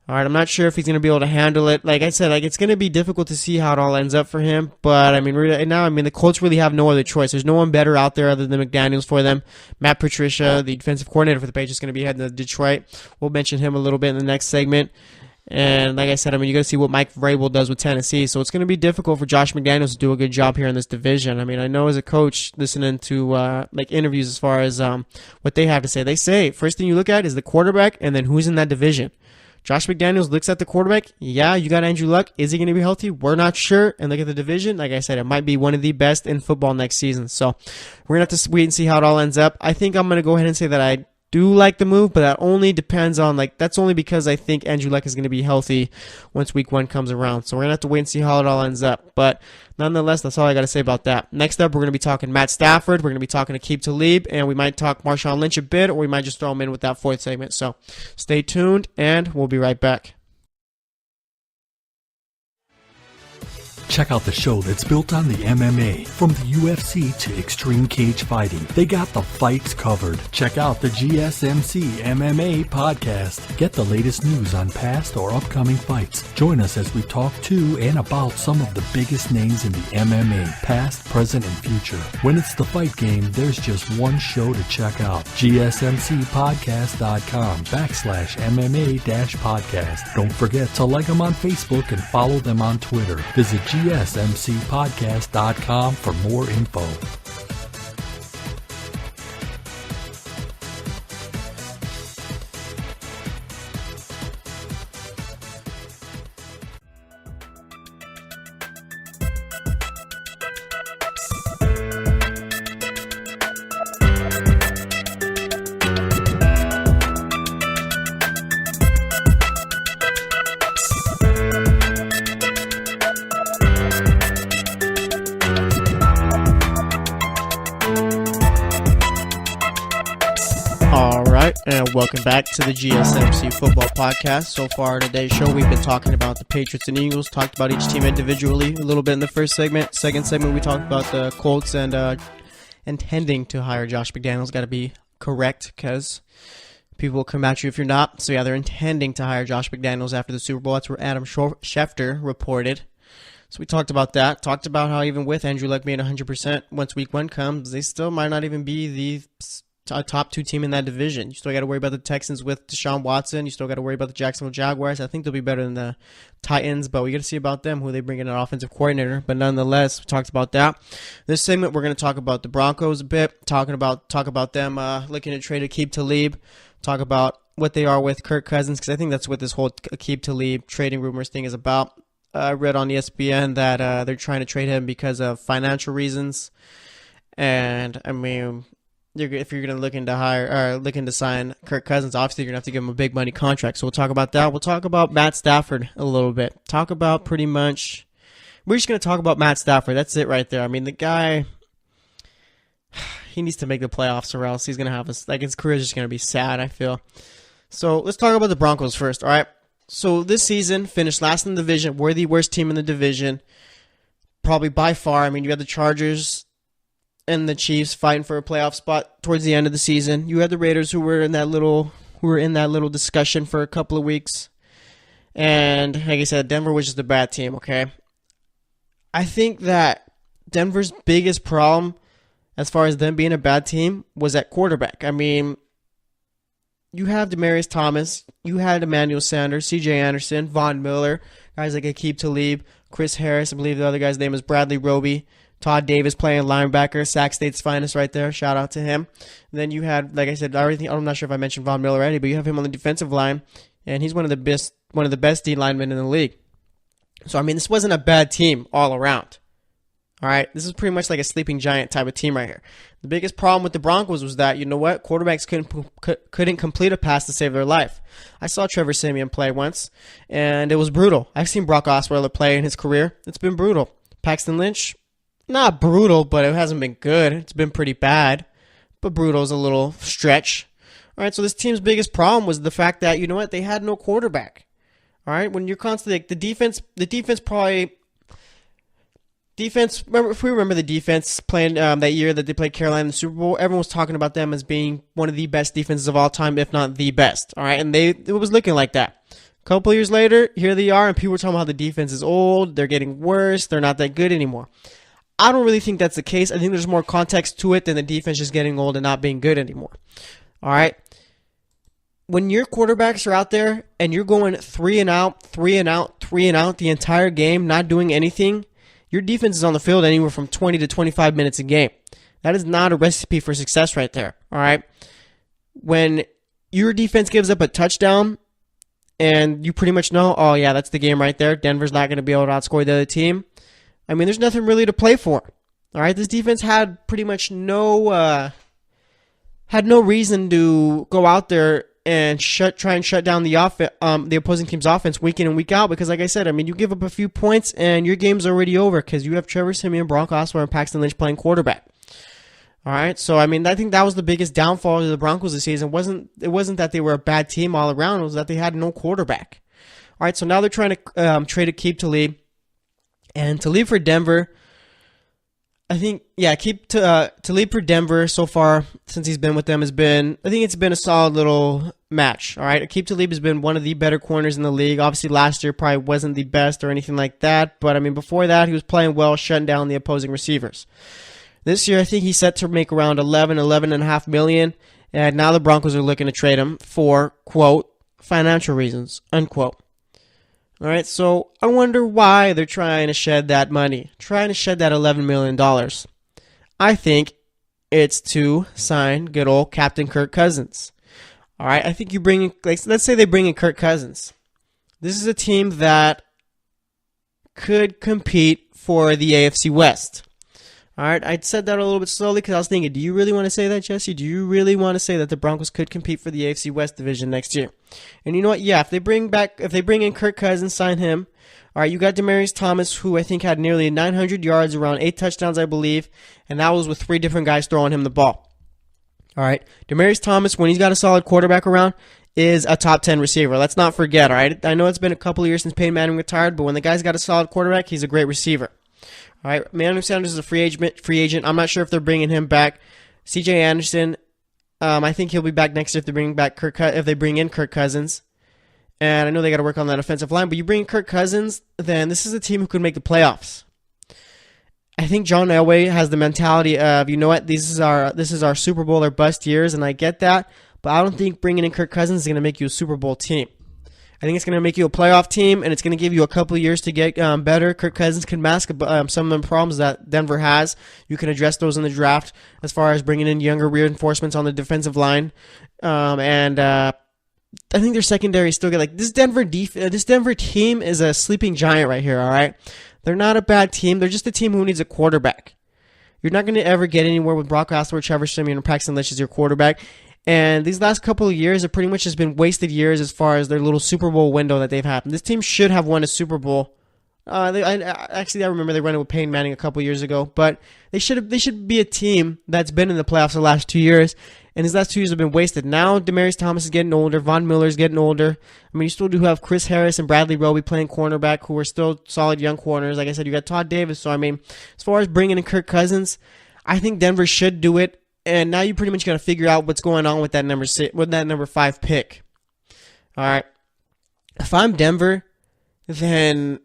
S2: All right, I'm not sure if he's going to be able to handle it. Like I said, it's going to be difficult to see how it all ends up for him. But, I mean, right now, the Colts really have no other choice. There's no one better out there other than McDaniels for them. Matt Patricia, the defensive coordinator for the Patriots, is going to be heading to Detroit. We'll mention him a little bit in the next segment. And like I said, you got to see what Mike Vrabel does with Tennessee. So it's going to be difficult for Josh McDaniels to do a good job here in this division. I know as a coach, listening to interviews as far as what they have to say. They say first thing you look at is the quarterback and then who's in that division. Josh McDaniels looks at the quarterback. Yeah, you got Andrew Luck. Is he going to be healthy? We're not sure. And look at the division. Like I said, it might be one of the best in football next season. So we're going to have to wait and see how it all ends up. I think I'm going to go ahead and say that I do like the move, but that only depends on, that's only because I think Andrew Luck is going to be healthy once week 1 comes around. So we're going to have to wait and see how it all ends up. But nonetheless, that's all I got to say about that. Next up, we're going to be talking Matt Stafford. We're going to be talking Aqib Talib, and we might talk Marshawn Lynch a bit, or we might just throw him in with that 4th segment. So stay tuned, and we'll be right back.
S3: Check out the show that's built on the MMA. From the UFC to extreme cage fighting, they got the fights covered. Check out the GSMC MMA podcast. Get the latest news on past or upcoming fights. Join us as we talk to and about some of the biggest names in the MMA, past, present, and future. When it's the fight game, there's just one show to check out. GSMCpodcast.com/MMA-podcast. Don't forget to like them on Facebook and follow them on Twitter. Visit GSMCpodcast.com for more info.
S2: right, and welcome back to the GSMC Football Podcast. So far today's show, we've been talking about the Patriots and Eagles, talked about each team individually a little bit in the first segment. Second segment, we talked about the Colts and intending to hire Josh McDaniels. Got to be correct because people will come at you if you're not. So yeah, they're intending to hire Josh McDaniels after the Super Bowl. That's where Adam Schefter reported. So we talked about that. Talked about how even with Andrew Luck being 100%, once week one comes, they still might not even be the top two team in that division. You still got to worry about the Texans with Deshaun Watson. You still got to worry about the Jacksonville Jaguars. I think they'll be better than the Titans, but we got to see about them, who they bring in an offensive coordinator. But nonetheless, we talked about that. This segment, we're going to talk about the Broncos a bit, talk about them looking to trade Aqib Talib, talk about what they are with Kirk Cousins, because I think that's what this whole Aqib Talib trading rumors thing is about. I read on ESPN that they're trying to trade him because of financial reasons, and I mean, if you're going to looking to sign Kirk Cousins, obviously you're going to have to give him a big money contract. So we'll talk about that. We'll talk about Matt Stafford a little bit. We're just going to talk about Matt Stafford. That's it right there. I mean, the guy, he needs to make the playoffs or else he's going to have his career is just going to be sad, I feel. So let's talk about the Broncos first, all right? So this season, finished last in the division. We're the worst team in the division, probably by far. I mean, you had the Chargers and the Chiefs fighting for a playoff spot towards the end of the season. You had the Raiders who were in that little discussion for a couple of weeks. And like I said, Denver was just a bad team, okay? I think that Denver's biggest problem as far as them being a bad team was at quarterback. I mean, you have Demaryius Thomas, you had Emmanuel Sanders, C.J. Anderson, Von Miller, guys like Aqib Talib, Chris Harris, I believe the other guy's name is Bradley Roby, Todd Davis playing linebacker, Sac State's finest right there. Shout out to him. And then you had, like I said, I'm not sure if I mentioned Von Miller already, but you have him on the defensive line, and he's one of the best D linemen in the league. So I mean, this wasn't a bad team all around. All right, this is pretty much like a sleeping giant type of team right here. The biggest problem with the Broncos was that, you know what, quarterbacks couldn't complete a pass to save their life. I saw Trevor Siemian play once, and it was brutal. I've seen Brock Osweiler play in his career. It's been brutal. Paxton Lynch, not brutal, but it hasn't been good. It's been pretty bad, but brutal is a little stretch. All right, so this team's biggest problem was the fact that, you know what, they had no quarterback. All right, when you're constantly, like, if we remember the defense playing that year that they played Carolina in the Super Bowl, everyone was talking about them as being one of the best defenses of all time, if not the best. All right, and it was looking like that. A couple of years later, here they are, and people were talking about how the defense is old, they're getting worse, they're not that good anymore. I don't really think that's the case. I think there's more context to it than the defense just getting old and not being good anymore. All right? When your quarterbacks are out there and you're going 3 and out the entire game, not doing anything, your defense is on the field anywhere from 20 to 25 minutes a game. That is not a recipe for success right there. All right? When your defense gives up a touchdown and you pretty much know, oh yeah, that's the game right there. Denver's not going to be able to outscore the other team. I mean, there's nothing really to play for. All right, this defense had pretty much no reason to go out there and try and shut down the opposing team's offense week in and week out, because like I said, I mean, you give up a few points and your game's already over because you have Trevor Siemian, Brock Osweiler, and Paxton Lynch playing quarterback. All right, so I mean, I think that was the biggest downfall of the Broncos this season. It wasn't that they were a bad team all around; it was that they had no quarterback. All right, so now they're trying to trade Aqib Talib. And Talib for Denver, I think, yeah, Talib for Denver so far since he's been with them it's been a solid little match. All right, Aqib Talib has been one of the better corners in the league. Obviously, last year probably wasn't the best or anything like that, but I mean, before that, he was playing well, shutting down the opposing receivers. This year, I think he's set to make around $11.5 million, and now the Broncos are looking to trade him for, quote, financial reasons, unquote. All right, so I wonder why they're trying to shed that money, trying to shed that $11 million. I think it's to sign good old Captain Kirk Cousins. All right, I think you bring in, let's say they bring in Kirk Cousins. This is a team that could compete for the AFC West. All right, I said that a little bit slowly because I was thinking, do you really want to say that, Jesse? Do you really want to say that the Broncos could compete for the AFC West division next year? And you know what? Yeah, if they bring in Kirk Cousins, sign him. All right, you got Demaryius Thomas, who I think had nearly 900 yards, around 8 touchdowns, I believe, and that was with 3 different guys throwing him the ball. All right. Demaryius Thomas, when he's got a solid quarterback around, is a top 10 receiver. Let's not forget, all right? I know it's been a couple of years since Peyton Manning retired, but when the guy's got a solid quarterback, he's a great receiver. All right. Emmanuel Sanders is a free agent. I'm not sure if they're bringing him back. C.J. Anderson, I think he'll be back next year if they bring in Kirk Cousins. And I know they got to work on that offensive line, but you bring in Kirk Cousins, then this is a team who could make the playoffs. I think John Elway has the mentality of, you know what, this is our Super Bowl or bust years, and I get that, but I don't think bringing in Kirk Cousins is going to make you a Super Bowl team. I think it's going to make you a playoff team, and it's going to give you a couple of years to get better. Kirk Cousins can mask some of the problems that Denver has. You can address those in the draft as far as bringing in younger reinforcements on the defensive line. I think their secondary is still good. Like this Denver team is a sleeping giant right here, all right? They're not a bad team. They're just a team who needs a quarterback. You're not going to ever get anywhere with Brock Osweiler, Trevor Siemian, and Paxton Lynch as your quarterback. And these last couple of years have pretty much just been wasted years as far as their little Super Bowl window that they've had. This team should have won a Super Bowl. I remember they won it with Peyton Manning a couple of years ago, but they should be a team that's been in the playoffs the last 2 years, and these last 2 years have been wasted. Now Demaryius Thomas is getting older, Von Miller is getting older. I mean, you still do have Chris Harris and Bradley Roby playing cornerback, who are still solid young corners. Like I said, you got Todd Davis. So I mean, as far as bringing in Kirk Cousins, I think Denver should do it. And now you pretty much got to figure out what's going on with that number 5 pick. All right. If I'm Denver, then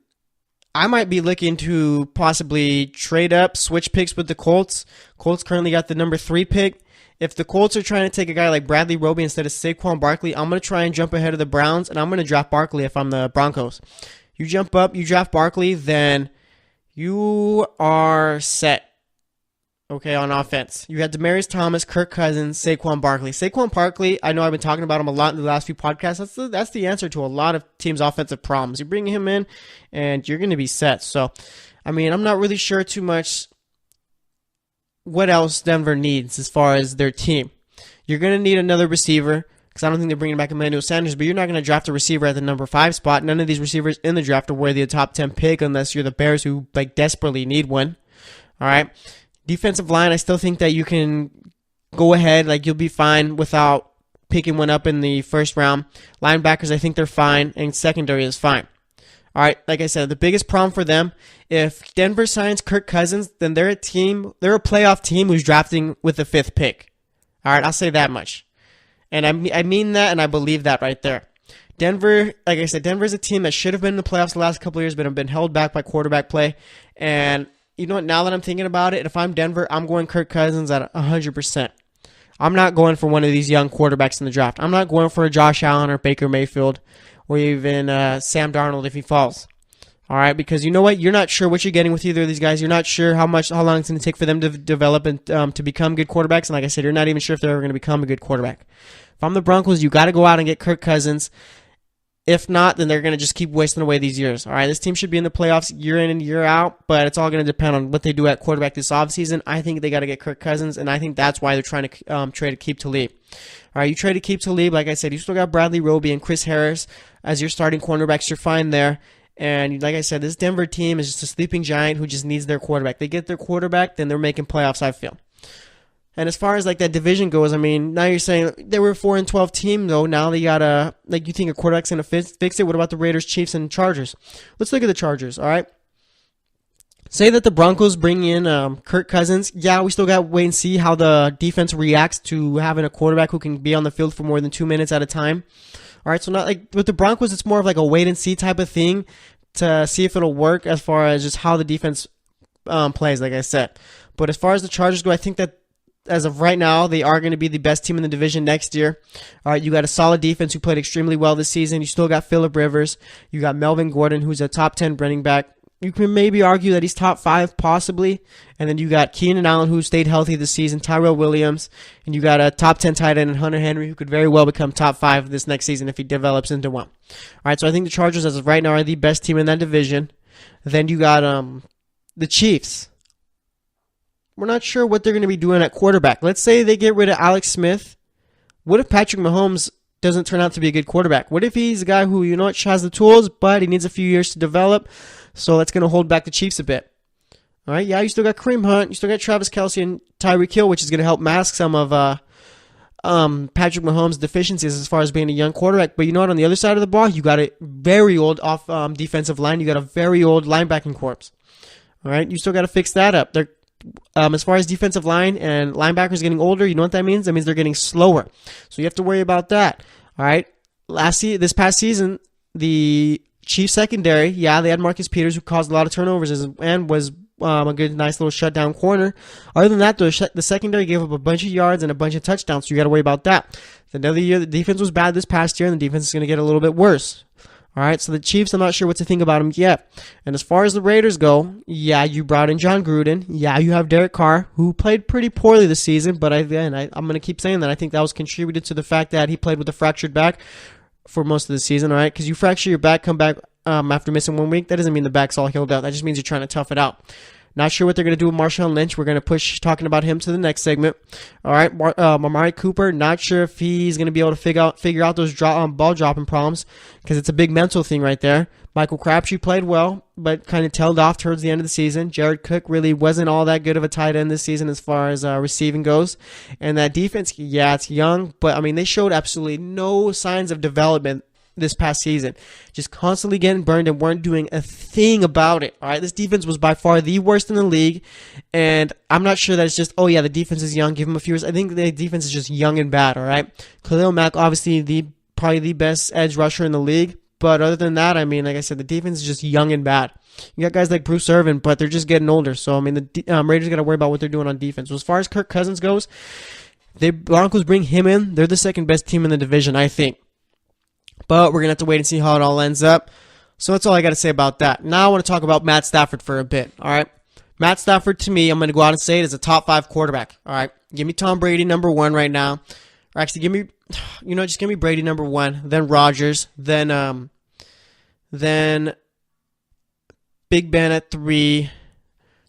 S2: I might be looking to possibly trade up, switch picks with the Colts. Colts currently got the number 3 pick. If the Colts are trying to take a guy like Bradley Roby instead of Saquon Barkley, I'm going to try and jump ahead of the Browns, and I'm going to draft Barkley if I'm the Broncos. You jump up, you draft Barkley, then you are set. Okay, on offense. You had Demaryius Thomas, Kirk Cousins, Saquon Barkley. Saquon Barkley, I know I've been talking about him a lot in the last few podcasts. That's the answer to a lot of teams' offensive problems. You bring him in, and you're going to be set. So, I mean, I'm not really sure too much what else Denver needs as far as their team. You're going to need another receiver, because I don't think they're bringing back Emmanuel Sanders, but you're not going to draft a receiver at the number 5 spot. None of these receivers in the draft are worthy of the top 10 pick unless you're the Bears who desperately need one. All right. Defensive line, I still think that you can go ahead. You'll be fine without picking one up in the first round. Linebackers, I think they're fine, and secondary is fine. All right, like I said, the biggest problem for them, if Denver signs Kirk Cousins, then they're a playoff team who's drafting with the 5th pick. All right, I'll say that much. And I mean that, and I believe that right there. Denver, like I said, Denver's a team that should have been in the playoffs the last couple of years, but have been held back by quarterback play. And you know what, now that I'm thinking about it, if I'm Denver, I'm going Kirk Cousins at 100%. I'm not going for one of these young quarterbacks in the draft. I'm not going for a Josh Allen or Baker Mayfield or even Sam Darnold if he falls. All right, because you know what? You're not sure what you're getting with either of these guys. You're not sure how long it's going to take for them to develop and to become good quarterbacks. And like I said, you're not even sure if they're ever going to become a good quarterback. If I'm the Broncos, you got to go out and get Kirk Cousins. If not, then they're going to just keep wasting away these years. All right, this team should be in the playoffs year in and year out, but it's all going to depend on what they do at quarterback this offseason. I think they got to get Kirk Cousins, and I think that's why they're trying to trade Aqib Talib. All right, you trade Aqib Talib, like I said, you still got Bradley Roby and Chris Harris as your starting cornerbacks. You're fine there. And like I said, this Denver team is just a sleeping giant who just needs their quarterback. They get their quarterback, then they're making playoffs, I feel. And as far as that division goes, I mean, now you're saying they were a 4-12 team, though. Now they got to, you think a quarterback's going to fix it? What about the Raiders, Chiefs, and Chargers? Let's look at the Chargers, all right? Say that the Broncos bring in Kirk Cousins. Yeah, we still got to wait and see how the defense reacts to having a quarterback who can be on the field for more than 2 minutes at a time. All right, so not with the Broncos, it's more of a wait and see type of thing to see if it'll work as far as just how the defense plays, like I said. But as far as the Chargers go, I think that as of right now, they are going to be the best team in the division next year. All right, you got a solid defense who played extremely well this season. You still got Phillip Rivers. You got Melvin Gordon, who's a top 10 running back. You can maybe argue that he's top 5, possibly. And then you got Keenan Allen, who stayed healthy this season, Tyrell Williams. And you got a top 10 tight end in Hunter Henry, who could very well become top 5 this next season if he develops into one. All right, so I think the Chargers, as of right now, are the best team in that division. Then you got the Chiefs. We're not sure what they're going to be doing at quarterback. Let's say they get rid of Alex Smith. What if Patrick Mahomes doesn't turn out to be a good quarterback? What if he's a guy who, has the tools, but he needs a few years to develop, so that's going to hold back the Chiefs a bit? All right, yeah, you still got Kareem Hunt, you still got Travis Kelce and Tyreek Hill, which is going to help mask some of Patrick Mahomes' deficiencies as far as being a young quarterback. But you know what? On the other side of the ball, you got a very old defensive line. You got a very old linebacking corps. All right, you still got to fix that up. They're as far as defensive line and linebackers getting older, you know what that means? That means they're getting slower. So you have to worry about that. All right. This past season, the Chiefs secondary, they had Marcus Peters, who caused a lot of turnovers and was a good, nice little shutdown corner. Other than that, the secondary gave up a bunch of yards and a bunch of touchdowns, so you got to worry about that. Another year, the defense was bad this past year, and the defense is going to get a little bit worse. All right, so the Chiefs, I'm not sure what to think about them yet. And as far as the Raiders go, you brought in John Gruden. You have Derek Carr, who played pretty poorly this season, but I'm going to keep saying that. I think that was contributed to the fact that he played with a fractured back for most of the season, all right? Because you fracture your back, come back after missing 1 week, that doesn't mean the back's all healed out. That just means you're trying to tough it out. Not sure what they're going to do with Marshawn Lynch. We're going to push talking about him to the next segment. All right, Amari Cooper, not sure if he's going to be able to figure out those ball dropping problems, because it's a big mental thing right there. Michael Crabtree played well, but kind of tailed off towards the end of the season. Jared Cook really wasn't all that good of a tight end this season as far as receiving goes. And that defense, it's young, but I mean, they showed absolutely no signs of development this past season. Just constantly getting burned and weren't doing a thing about it. All right, this defense was by far the worst in the league, and I'm not sure that it's just, the defense is young, give them a few years. I think the defense is just young and bad, all right? Khalil Mack, obviously probably the best edge rusher in the league, but other than that, I mean, like I said, the defense is just young and bad. You got guys like Bruce Irvin, but they're just getting older, so I mean, the Raiders got to worry about what they're doing on defense. So as far as Kirk Cousins goes, the Broncos bring him in. They're the second best team in the division, I think. But we're going to have to wait and see how it all ends up. So that's all I got to say about that. Now I want to talk about Matt Stafford for a bit. All right. Matt Stafford, to me, I'm going to go out and say it, is a top 5 quarterback. All right. Give me Tom Brady number 1 right now. Or actually, give me Brady number 1, then Rodgers, then Big Ben at 3.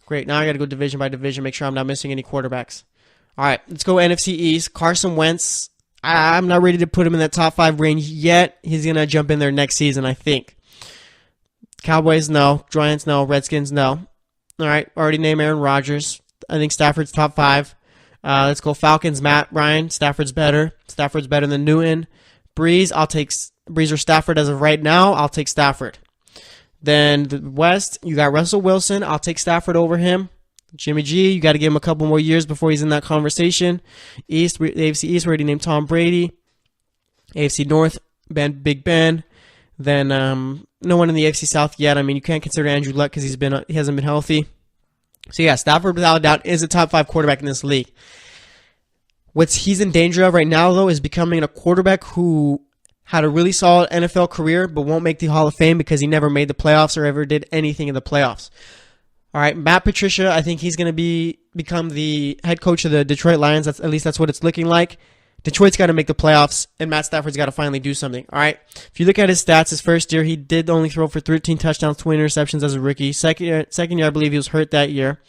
S2: Great. Now I got to go division by division, make sure I'm not missing any quarterbacks. All right. Let's go NFC East. Carson Wentz. I'm not ready to put him in that top 5 range yet. He's going to jump in there next season, I think. Cowboys, no. Giants, no. Redskins, no. All right, already named Aaron Rodgers. I think Stafford's top 5. Let's go Falcons, Matt Ryan. Stafford's better. Stafford's better than Newton. Breeze, I'll take Breeze or Stafford as of right now. I'll take Stafford. Then the West, you got Russell Wilson. I'll take Stafford over him. Jimmy G, you got to give him a couple more years before he's in that conversation. The AFC East, we already named Tom Brady. AFC North, Big Ben. Then no one in the AFC South yet. I mean, you can't consider Andrew Luck because he hasn't been healthy. So yeah, Stafford without a doubt is a top 5 quarterback in this league. What he's in danger of right now, though, is becoming a quarterback who had a really solid NFL career but won't make the Hall of Fame because he never made the playoffs or ever did anything in the playoffs. All right, Matt Patricia, I think he's going to become the head coach of the Detroit Lions. At least that's what it's looking like. Detroit's got to make the playoffs, and Matt Stafford's got to finally do something. All right, if you look at his stats, his first year, he did only throw for 13 touchdowns, 20 interceptions as a rookie. Second year, I believe he was hurt that year.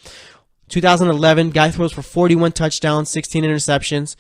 S2: 2011, guy throws for 41 touchdowns, 16 interceptions.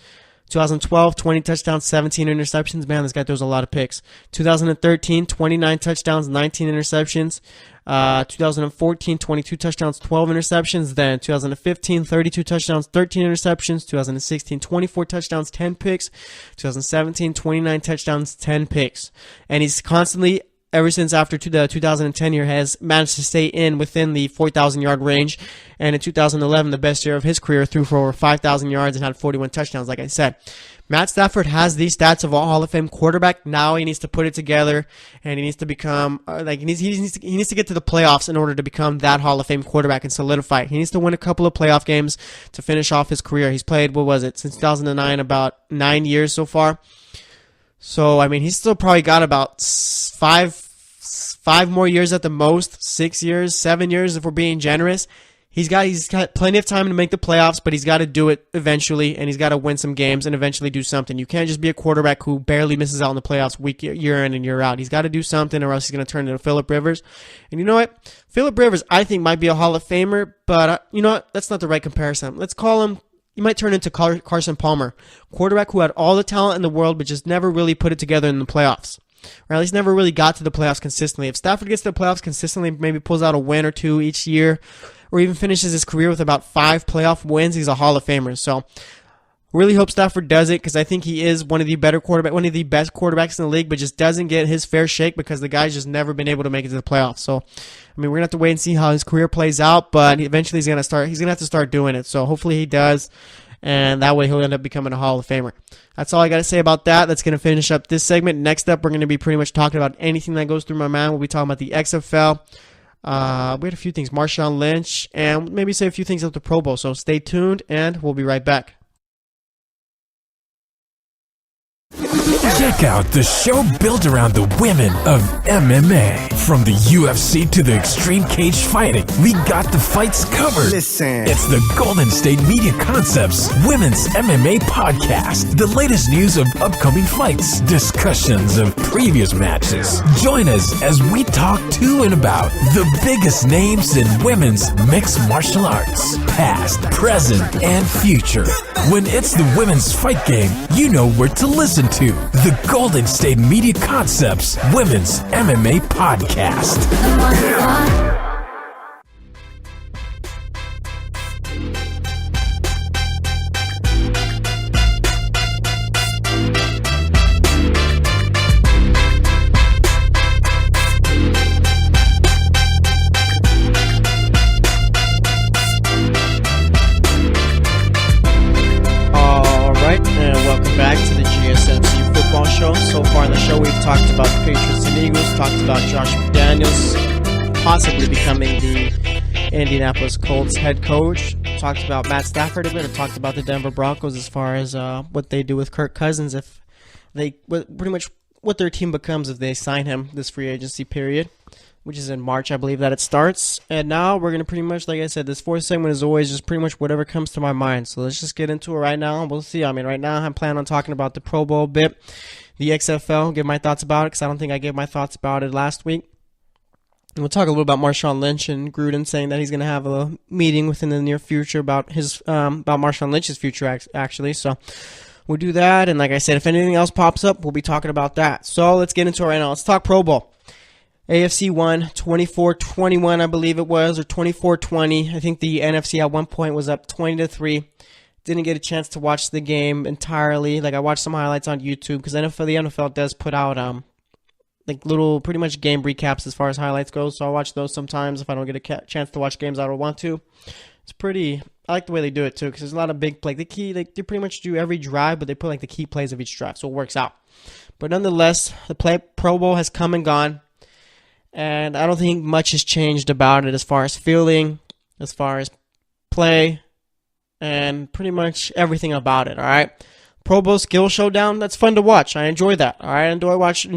S2: 2012, 20 touchdowns, 17 interceptions. Man, this guy throws a lot of picks. 2013, 29 touchdowns, 19 interceptions. 2014, 22 touchdowns, 12 interceptions. Then 2015, 32 touchdowns, 13 interceptions. 2016, 24 touchdowns, 10 picks. 2017, 29 touchdowns, 10 picks. And he's constantly, ever since after the 2010 year, has managed to stay within the 4,000-yard range. And in 2011, the best year of his career, threw for over 5,000 yards and had 41 touchdowns, like I said. Matt Stafford has these stats of a Hall of Fame quarterback. Now he needs to put it together, and he needs to become he needs to get to the playoffs in order to become that Hall of Fame quarterback and solidify it. He needs to win a couple of playoff games to finish off his career. He's played, since 2009, about 9 years so far. So, I mean, he's still probably got about five more years at the most, 6 years, 7 years if we're being generous. He's got plenty of time to make the playoffs, but he's got to do it eventually, and he's got to win some games and eventually do something. You can't just be a quarterback who barely misses out in the playoffs year in and year out. He's got to do something, or else he's going to turn into Phillip Rivers. And you know what? Phillip Rivers, I think, might be a Hall of Famer, but you know what? That's not the right comparison. Let's call him. You might turn into Carson Palmer, quarterback who had all the talent in the world, but just never really put it together in the playoffs. Or at least never really got to the playoffs consistently. If Stafford gets to the playoffs consistently, maybe pulls out a win or two each year, or even finishes his career with about 5 playoff wins, he's a Hall of Famer. So Really hope Stafford does it because I think he is one of the best quarterbacks in the league, but just doesn't get his fair shake because the guy's just never been able to make it to the playoffs. So, I mean, we're gonna have to wait and see how his career plays out, but eventually he's gonna have to start doing it. So hopefully he does, and that way he'll end up becoming a Hall of Famer. That's all I gotta say about that. That's gonna finish up this segment. Next up, we're gonna be pretty much talking about anything that goes through my mind. We'll be talking about the XFL. We had a few things, Marshawn Lynch, and maybe say a few things about the Pro Bowl. So stay tuned, and we'll be right back.
S1: Check out the show built around the women of MMA. From the UFC to the extreme cage fighting, we got the fights covered.
S4: Listen.
S1: It's the Golden State Media Concepts Women's MMA Podcast. The latest news of upcoming fights, discussions of previous matches. Join us as we talk to and about the biggest names in women's mixed martial arts, past, present, and future. When it's the women's fight game, you know where to listen to. The Golden State Media Concepts Women's MMA Podcast.
S2: Back to the GSMC football show. So far in the show, we've talked about the Patriots and Eagles, talked about Josh McDaniels possibly becoming the Indianapolis Colts head coach, talked about Matt Stafford a bit, and talked about the Denver Broncos as far as what they do with Kirk Cousins, if they pretty much what their team becomes if they sign him this free agency period, which is in March, I believe that it starts. And now we're going to pretty much, like I said, this fourth segment is always just pretty much whatever comes to my mind. So let's just get into it right now. We'll see. I mean, right now I'm planning on talking about the Pro Bowl a bit, the XFL, give my thoughts about it because I don't think I gave my thoughts about it last week. And we'll talk a little about Marshawn Lynch and Gruden saying that he's going to have a meeting within the near future about about Marshawn Lynch's future, actually. So we'll do that. And like I said, if anything else pops up, we'll be talking about that. So let's get into it right now. Let's talk Pro Bowl. AFC won 24-21, I believe it was, or 24-20. I think the NFC at one point was up 20-3. Didn't get a chance to watch the game entirely. Like, I watched some highlights on YouTube because the NFL does put out like little pretty much game recaps as far as highlights go. So I'll watch those sometimes if I don't get a chance to watch games I don't want to. It's pretty. I like the way they do it too because there's a lot of big play. They pretty much do every drive, but they put like the key plays of each drive, so it works out. But nonetheless, the Pro Bowl has come and gone. And I don't think much has changed about it as far as feeling, as far as play, and pretty much everything about it, all right? Pro Bowl Skill Showdown, that's fun to watch. I enjoy that, all right? Enjoy watching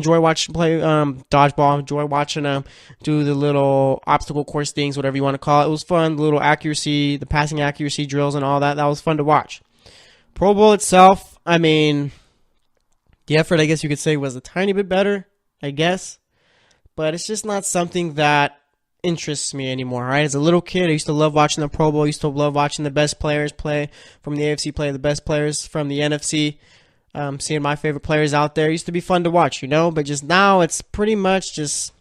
S2: play dodgeball, enjoy watching do the little obstacle course things, whatever you want to call it. It was fun, the little accuracy, the passing accuracy drills and all that. That was fun to watch. Pro Bowl itself, I mean, the effort, I guess you could say, was a tiny bit better, I guess. But it's just not something that interests me anymore, right? As a little kid, I used to love watching the Pro Bowl. I used to love watching the best players play from the AFC, play the best players from the NFC. Seeing my favorite players out there. It used to be fun to watch, you know? But just now, it's pretty much just...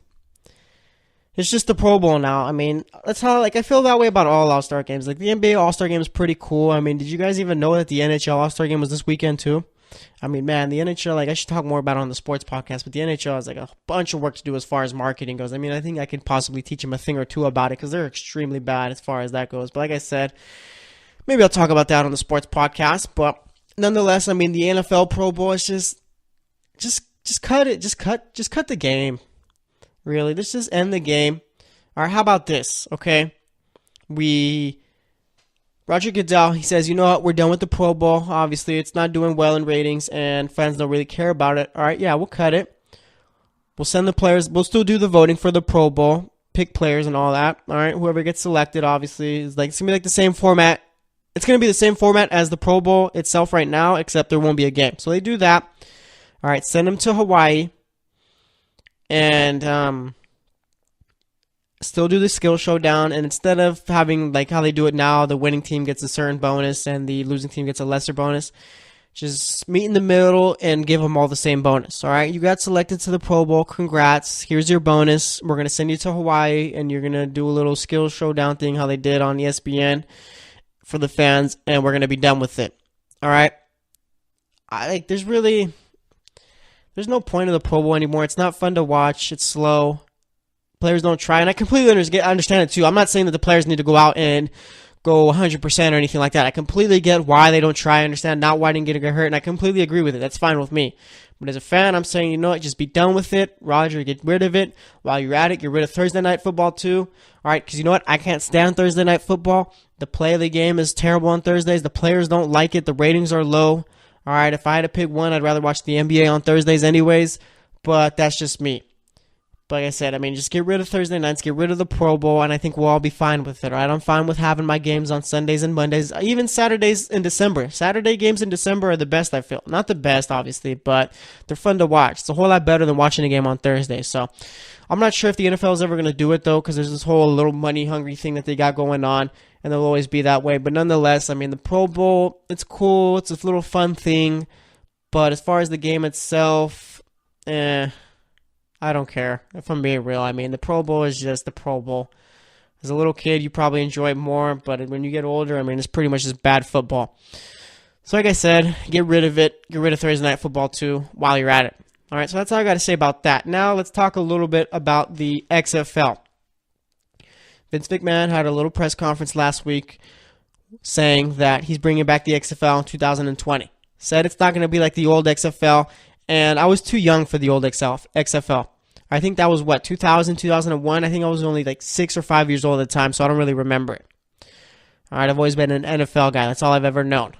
S2: It's just the Pro Bowl now. I mean, that's how, like, I feel that way about all All-Star games. Like, the NBA All-Star game is pretty cool. I mean, did you guys even know that the NHL All-Star game was this weekend, too? I mean, man, the NHL, like, I should talk more about it on the sports podcast, but the NHL has, like, a bunch of work to do as far as marketing goes. I mean, I think I could possibly teach them a thing or two about it because they're extremely bad as far as that goes. But like I said, maybe I'll talk about that on the sports podcast. But nonetheless, I mean, the NFL Pro Bowl is just cut it. Just cut the game. Really, let's just end the game. All right, how about this, okay? Roger Goodell, he says, you know what, we're done with the Pro Bowl. Obviously, it's not doing well in ratings, and fans don't really care about it. All right, yeah, we'll cut it. We'll send the players. We'll still do the voting for the Pro Bowl, pick players and all that. All right, whoever gets selected, obviously, it's going to be like the same format. It's going to be the same format as the Pro Bowl itself right now, except there won't be a game. So they do that. All right, send them to Hawaii. And still do the skill showdown, and instead of having like how they do it now, the winning team gets a certain bonus and the losing team gets a lesser bonus, just meet in the middle and give them all the same bonus. All right, you got selected to the Pro Bowl, congrats, here's your bonus. We're going to send you to Hawaii and you're going to do a little skill showdown thing how they did on ESPN for the fans, and we're going to be done with it. All right, there's no point of the Pro Bowl anymore. It's not fun to watch. It's slow. Players don't try, and I completely understand it too. I'm not saying that the players need to go out and go 100% or anything like that. I completely get why they don't try. I understand not why they didn't get hurt, and I completely agree with it. That's fine with me. But as a fan, I'm saying, you know what, just be done with it. Roger, get rid of it. While you're at it, get rid of Thursday Night Football too. All right, because you know what, I can't stand Thursday Night Football. The play of the game is terrible on Thursdays. The players don't like it. The ratings are low. All right, if I had to pick one, I'd rather watch the NBA on Thursdays anyways, but that's just me. Like I said, I mean, just get rid of Thursday nights, get rid of the Pro Bowl, and I think we'll all be fine with it, all right? I'm fine with having my games on Sundays and Mondays, even Saturdays in December. Saturday games in December are the best, I feel. Not the best, obviously, but they're fun to watch. It's a whole lot better than watching a game on Thursday. So I'm not sure if the NFL is ever going to do it, though, because there's this whole little money-hungry thing that they got going on, and they'll always be that way. But nonetheless, I mean, the Pro Bowl, it's cool. It's a little fun thing. But as far as the game itself, I don't care, if I'm being real. I mean, the Pro Bowl is just the Pro Bowl. As a little kid, you probably enjoy it more, but when you get older, I mean, it's pretty much just bad football. So like I said, get rid of it. Get rid of Thursday Night Football, too, while you're at it. All right, so that's all I got to say about that. Now, let's talk a little bit about the XFL. Vince McMahon had a little press conference last week saying that he's bringing back the XFL in 2020. Said it's not going to be like the old XFL, and I was too young for the old XFL. I think that was, 2000, 2001? I think I was only like 6 or 5 years old at the time, so I don't really remember it. All right, I've always been an NFL guy. That's all I've ever known.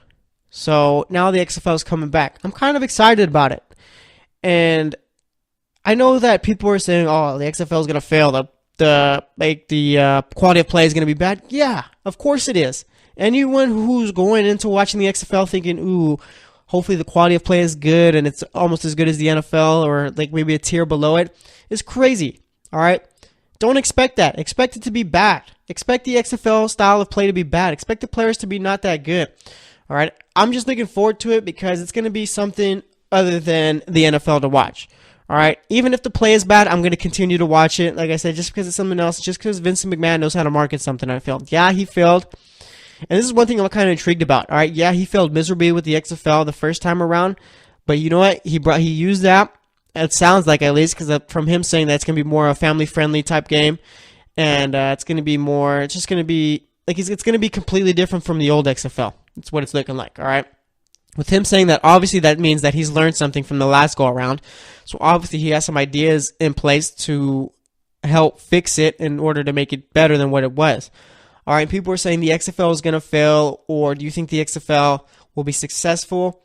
S2: So now the XFL is coming back. I'm kind of excited about it. And I know that people are saying, oh, the XFL is going to fail. The quality of play is going to be bad. Yeah, of course it is. Anyone who's going into watching the XFL thinking, ooh, hopefully the quality of play is good and it's almost as good as the NFL or like maybe a tier below it, is crazy. All right? Don't expect that. Expect it to be bad. Expect the XFL style of play to be bad. Expect the players to be not that good. All right? I'm just looking forward to it because it's going to be something other than the NFL to watch. All right? Even if the play is bad, I'm going to continue to watch it. Like I said, just because it's something else, just because Vince McMahon knows how to market something, I feel. Yeah, he failed. And this is one thing I'm kind of intrigued about. All right, yeah, he failed miserably with the XFL the first time around, but you know what? He used that. It sounds like, at least, because from him saying that it's going to be more a family-friendly type game, and it's going to be more. It's just going to be like it's going to be completely different from the old XFL. That's what it's looking like. All right. With him saying that, obviously that means that he's learned something from the last go around. So obviously he has some ideas in place to help fix it in order to make it better than what it was. All right, people are saying the XFL is going to fail, or do you think the XFL will be successful?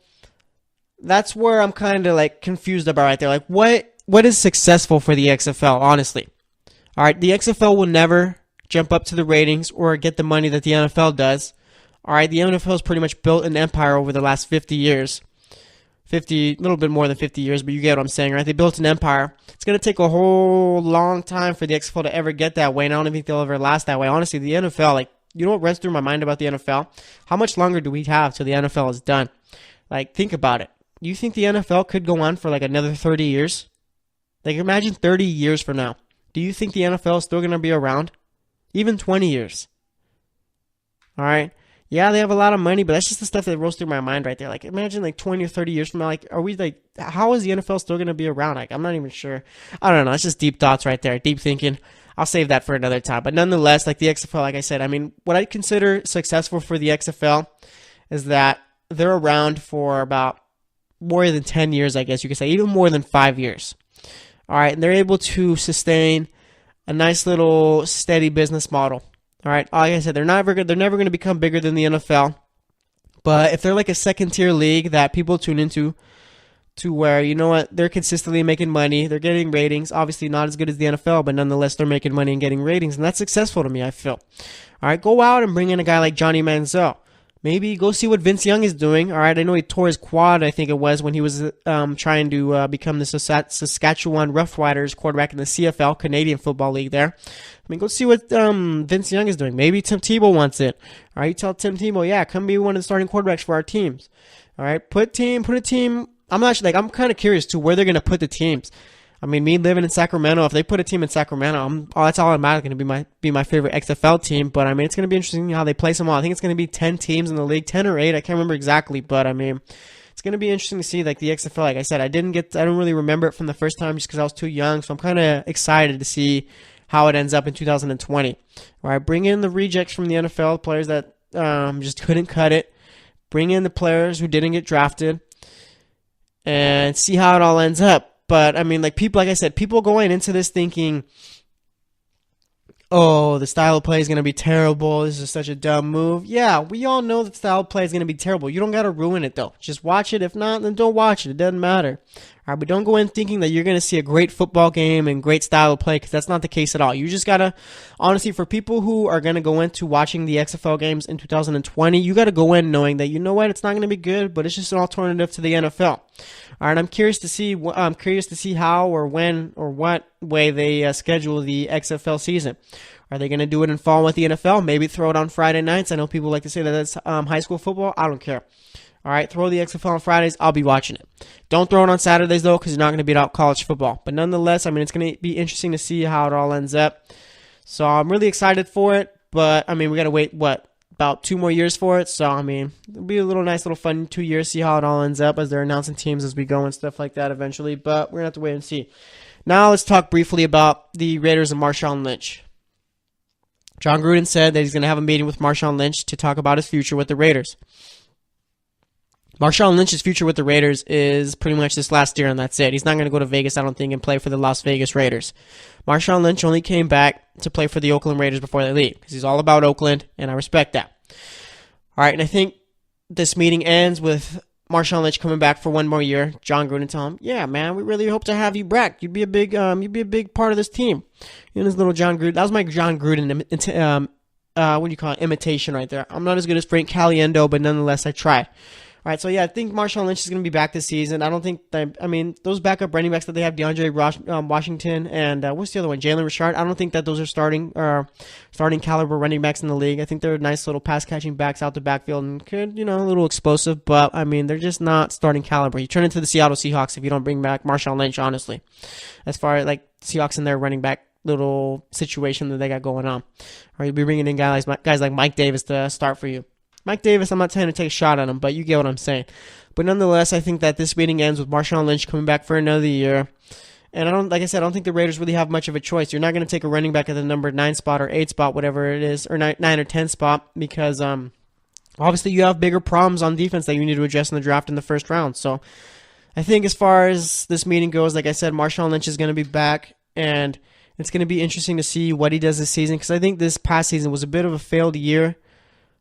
S2: That's where I'm kind of like confused about right there. Like, what is successful for the XFL, honestly? All right, the XFL will never jump up to the ratings or get the money that the NFL does. All right, the NFL has pretty much built an empire over the last 50 years. A little bit more than 50 years, but you get what I'm saying, right? They built an empire. It's going to take a whole long time for the XFL to ever get that way, and I don't think they'll ever last that way. Honestly, the NFL, like, you know what runs through my mind about the NFL? How much longer do we have till the NFL is done? Like, think about it. You think the NFL could go on for like another 30 years? Like, imagine 30 years from now. Do you think the NFL is still going to be around? Even 20 years. All right? Yeah, they have a lot of money, but that's just the stuff that rolls through my mind right there. Like, imagine like 20 or 30 years from now, like, are we like, how is the NFL still going to be around? Like, I'm not even sure. I don't know. It's just deep thoughts right there, deep thinking. I'll save that for another time. But nonetheless, like the XFL, like I said, I mean, what I consider successful for the XFL is that they're around for about more than 10 years, I guess you could say, even more than 5 years. All right, and they're able to sustain a nice little steady business model. All right, like I said, they're never going to become bigger than the NFL. But if they're like a second-tier league that people tune into, to where, you know what, they're consistently making money, they're getting ratings, obviously not as good as the NFL, but nonetheless, they're making money and getting ratings, and that's successful to me, I feel. All right, go out and bring in a guy like Johnny Manziel. Maybe go see what Vince Young is doing. All right, I know he tore his quad, I think it was, when he was trying to become the Saskatchewan Roughriders quarterback in the CFL, Canadian Football League there. I mean, go see what Vince Young is doing. Maybe Tim Tebow wants it. All right, you tell Tim Tebow, yeah, come be one of the starting quarterbacks for our teams. All right, put a team. I'm kind of curious to where they're going to put the teams. I mean, me living in Sacramento, if they put a team in Sacramento, that's automatically going to be my favorite XFL team. But, I mean, it's going to be interesting how they place them all. I think it's going to be 10 teams in the league, 10 or 8. I can't remember exactly. But, I mean, it's it's going to be interesting to see like the XFL. Like I said, I don't really remember it from the first time just because I was too young. So I'm kind of excited to see how it ends up in 2020. All right, bring in the rejects from the NFL, players that just couldn't cut it. Bring in the players who didn't get drafted, and see how it all ends up. But I mean, like I said, people going into this thinking, oh, the style of play is going to be terrible. This is such a dumb move. Yeah, we all know that style of play is going to be terrible. You don't got to ruin it, though. Just watch it. If not, then don't watch it. It doesn't matter. All right, but don't go in thinking that you're going to see a great football game and great style of play, because that's not the case at all. You just got to, honestly, for people who are going to go into watching the XFL games in 2020, you got to go in knowing that, you know what, it's not going to be good, but it's just an alternative to the NFL. All right, I'm curious to see how or when or what way they schedule the XFL season. Are they going to do it in fall with the NFL? Maybe throw it on Friday nights. I know people like to say that that's high school football. I don't care. All right, throw the XFL on Fridays. I'll be watching it. Don't throw it on Saturdays, though, because you're not going to beat out college football. But nonetheless, I mean, it's going to be interesting to see how it all ends up. So I'm really excited for it. But, I mean, we got to wait, about 2 more years for it. So, I mean, it'll be a nice little fun 2 years, see how it all ends up as they're announcing teams as we go and stuff like that eventually. But we're going to have to wait and see. Now let's talk briefly about the Raiders and Marshawn Lynch. John Gruden said that he's going to have a meeting with Marshawn Lynch to talk about his future with the Raiders. Marshawn Lynch's future with the Raiders is pretty much this last year, and that's it. He's not going to go to Vegas, I don't think, and play for the Las Vegas Raiders. Marshawn Lynch only came back to play for the Oakland Raiders before they leave, because he's all about Oakland, and I respect that. All right, and I think this meeting ends with Marshawn Lynch coming back for 1 more year. John Gruden telling him, "Yeah, man, we really hope to have you back. You'd be a big part of this team." You know, this little John Gruden. That was my John Gruden imitation right there. I'm not as good as Frank Caliendo, but nonetheless, I tried. All right, so yeah, I think Marshawn Lynch is going to be back this season. I don't think those backup running backs that they have, DeAndre Washington and what's the other one, Jalen Richard. I don't think that those are starting caliber running backs in the league. I think they're nice little pass catching backs out the backfield and could, a little explosive, but I mean, they're just not starting caliber. You turn into the Seattle Seahawks if you don't bring back Marshawn Lynch, honestly. As far as like Seahawks and their running back little situation that they got going on, or you'll be bringing in guys like Mike Davis to start for you. Mike Davis, I'm not trying to take a shot at him, but you get what I'm saying. But nonetheless, I think that this meeting ends with Marshawn Lynch coming back for another year. And I don't think the Raiders really have much of a choice. You're not going to take a running back at the number 9 spot or 8 spot, whatever it is, or 9 or 10 spot, because obviously you have bigger problems on defense that you need to address in the draft in the first round. So I think as far as this meeting goes, like I said, Marshawn Lynch is going to be back, and it's going to be interesting to see what he does this season, because I think this past season was a bit of a failed year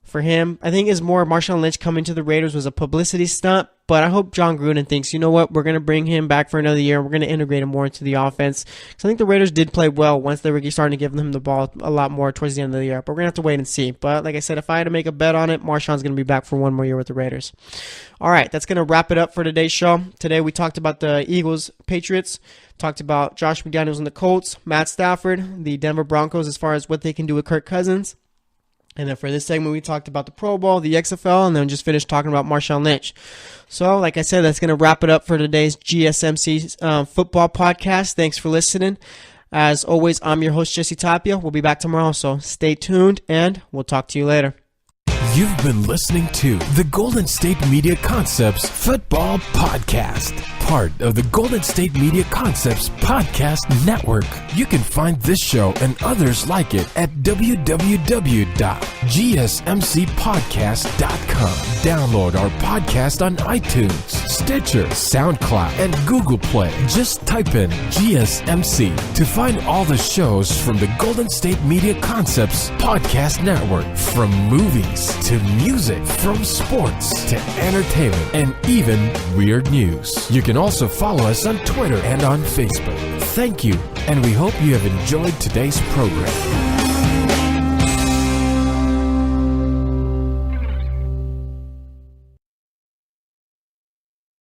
S2: for him. I think it's more Marshawn Lynch coming to the Raiders was a publicity stunt, but I hope John Gruden thinks, you know what, we're going to bring him back for another year. We're going to integrate him more into the offense. So I think the Raiders did play well once they were starting to give him the ball a lot more towards the end of the year. But we're going to have to wait and see. But like I said, if I had to make a bet on it, Marshawn's going to be back for 1 more year with the Raiders. All right, that's going to wrap it up for today's show. Today we talked about the Eagles, Patriots, talked about Josh McDaniels and the Colts, Matt Stafford, the Denver Broncos as far as what they can do with Kirk Cousins. And then for this segment, we talked about the Pro Bowl, the XFL, and then just finished talking about Marshawn Lynch. So, like I said, that's going to wrap it up for today's GSMC football podcast. Thanks for listening. As always, I'm your host, Jesse Tapia. We'll be back tomorrow, so stay tuned, and we'll talk to you later.
S1: You've been listening to the Golden State Media Concepts Football Podcast, part of the Golden State Media Concepts Podcast Network. You can find this show and others like it at www.gsmcpodcast.com. Download our podcast on iTunes, Stitcher, SoundCloud, and Google Play. Just type in GSMC to find all the shows from the Golden State Media Concepts Podcast Network, from movies to music, from sports to entertainment, and even weird news. You can also follow us on Twitter and on Facebook. Thank you, and we hope you have enjoyed today's program.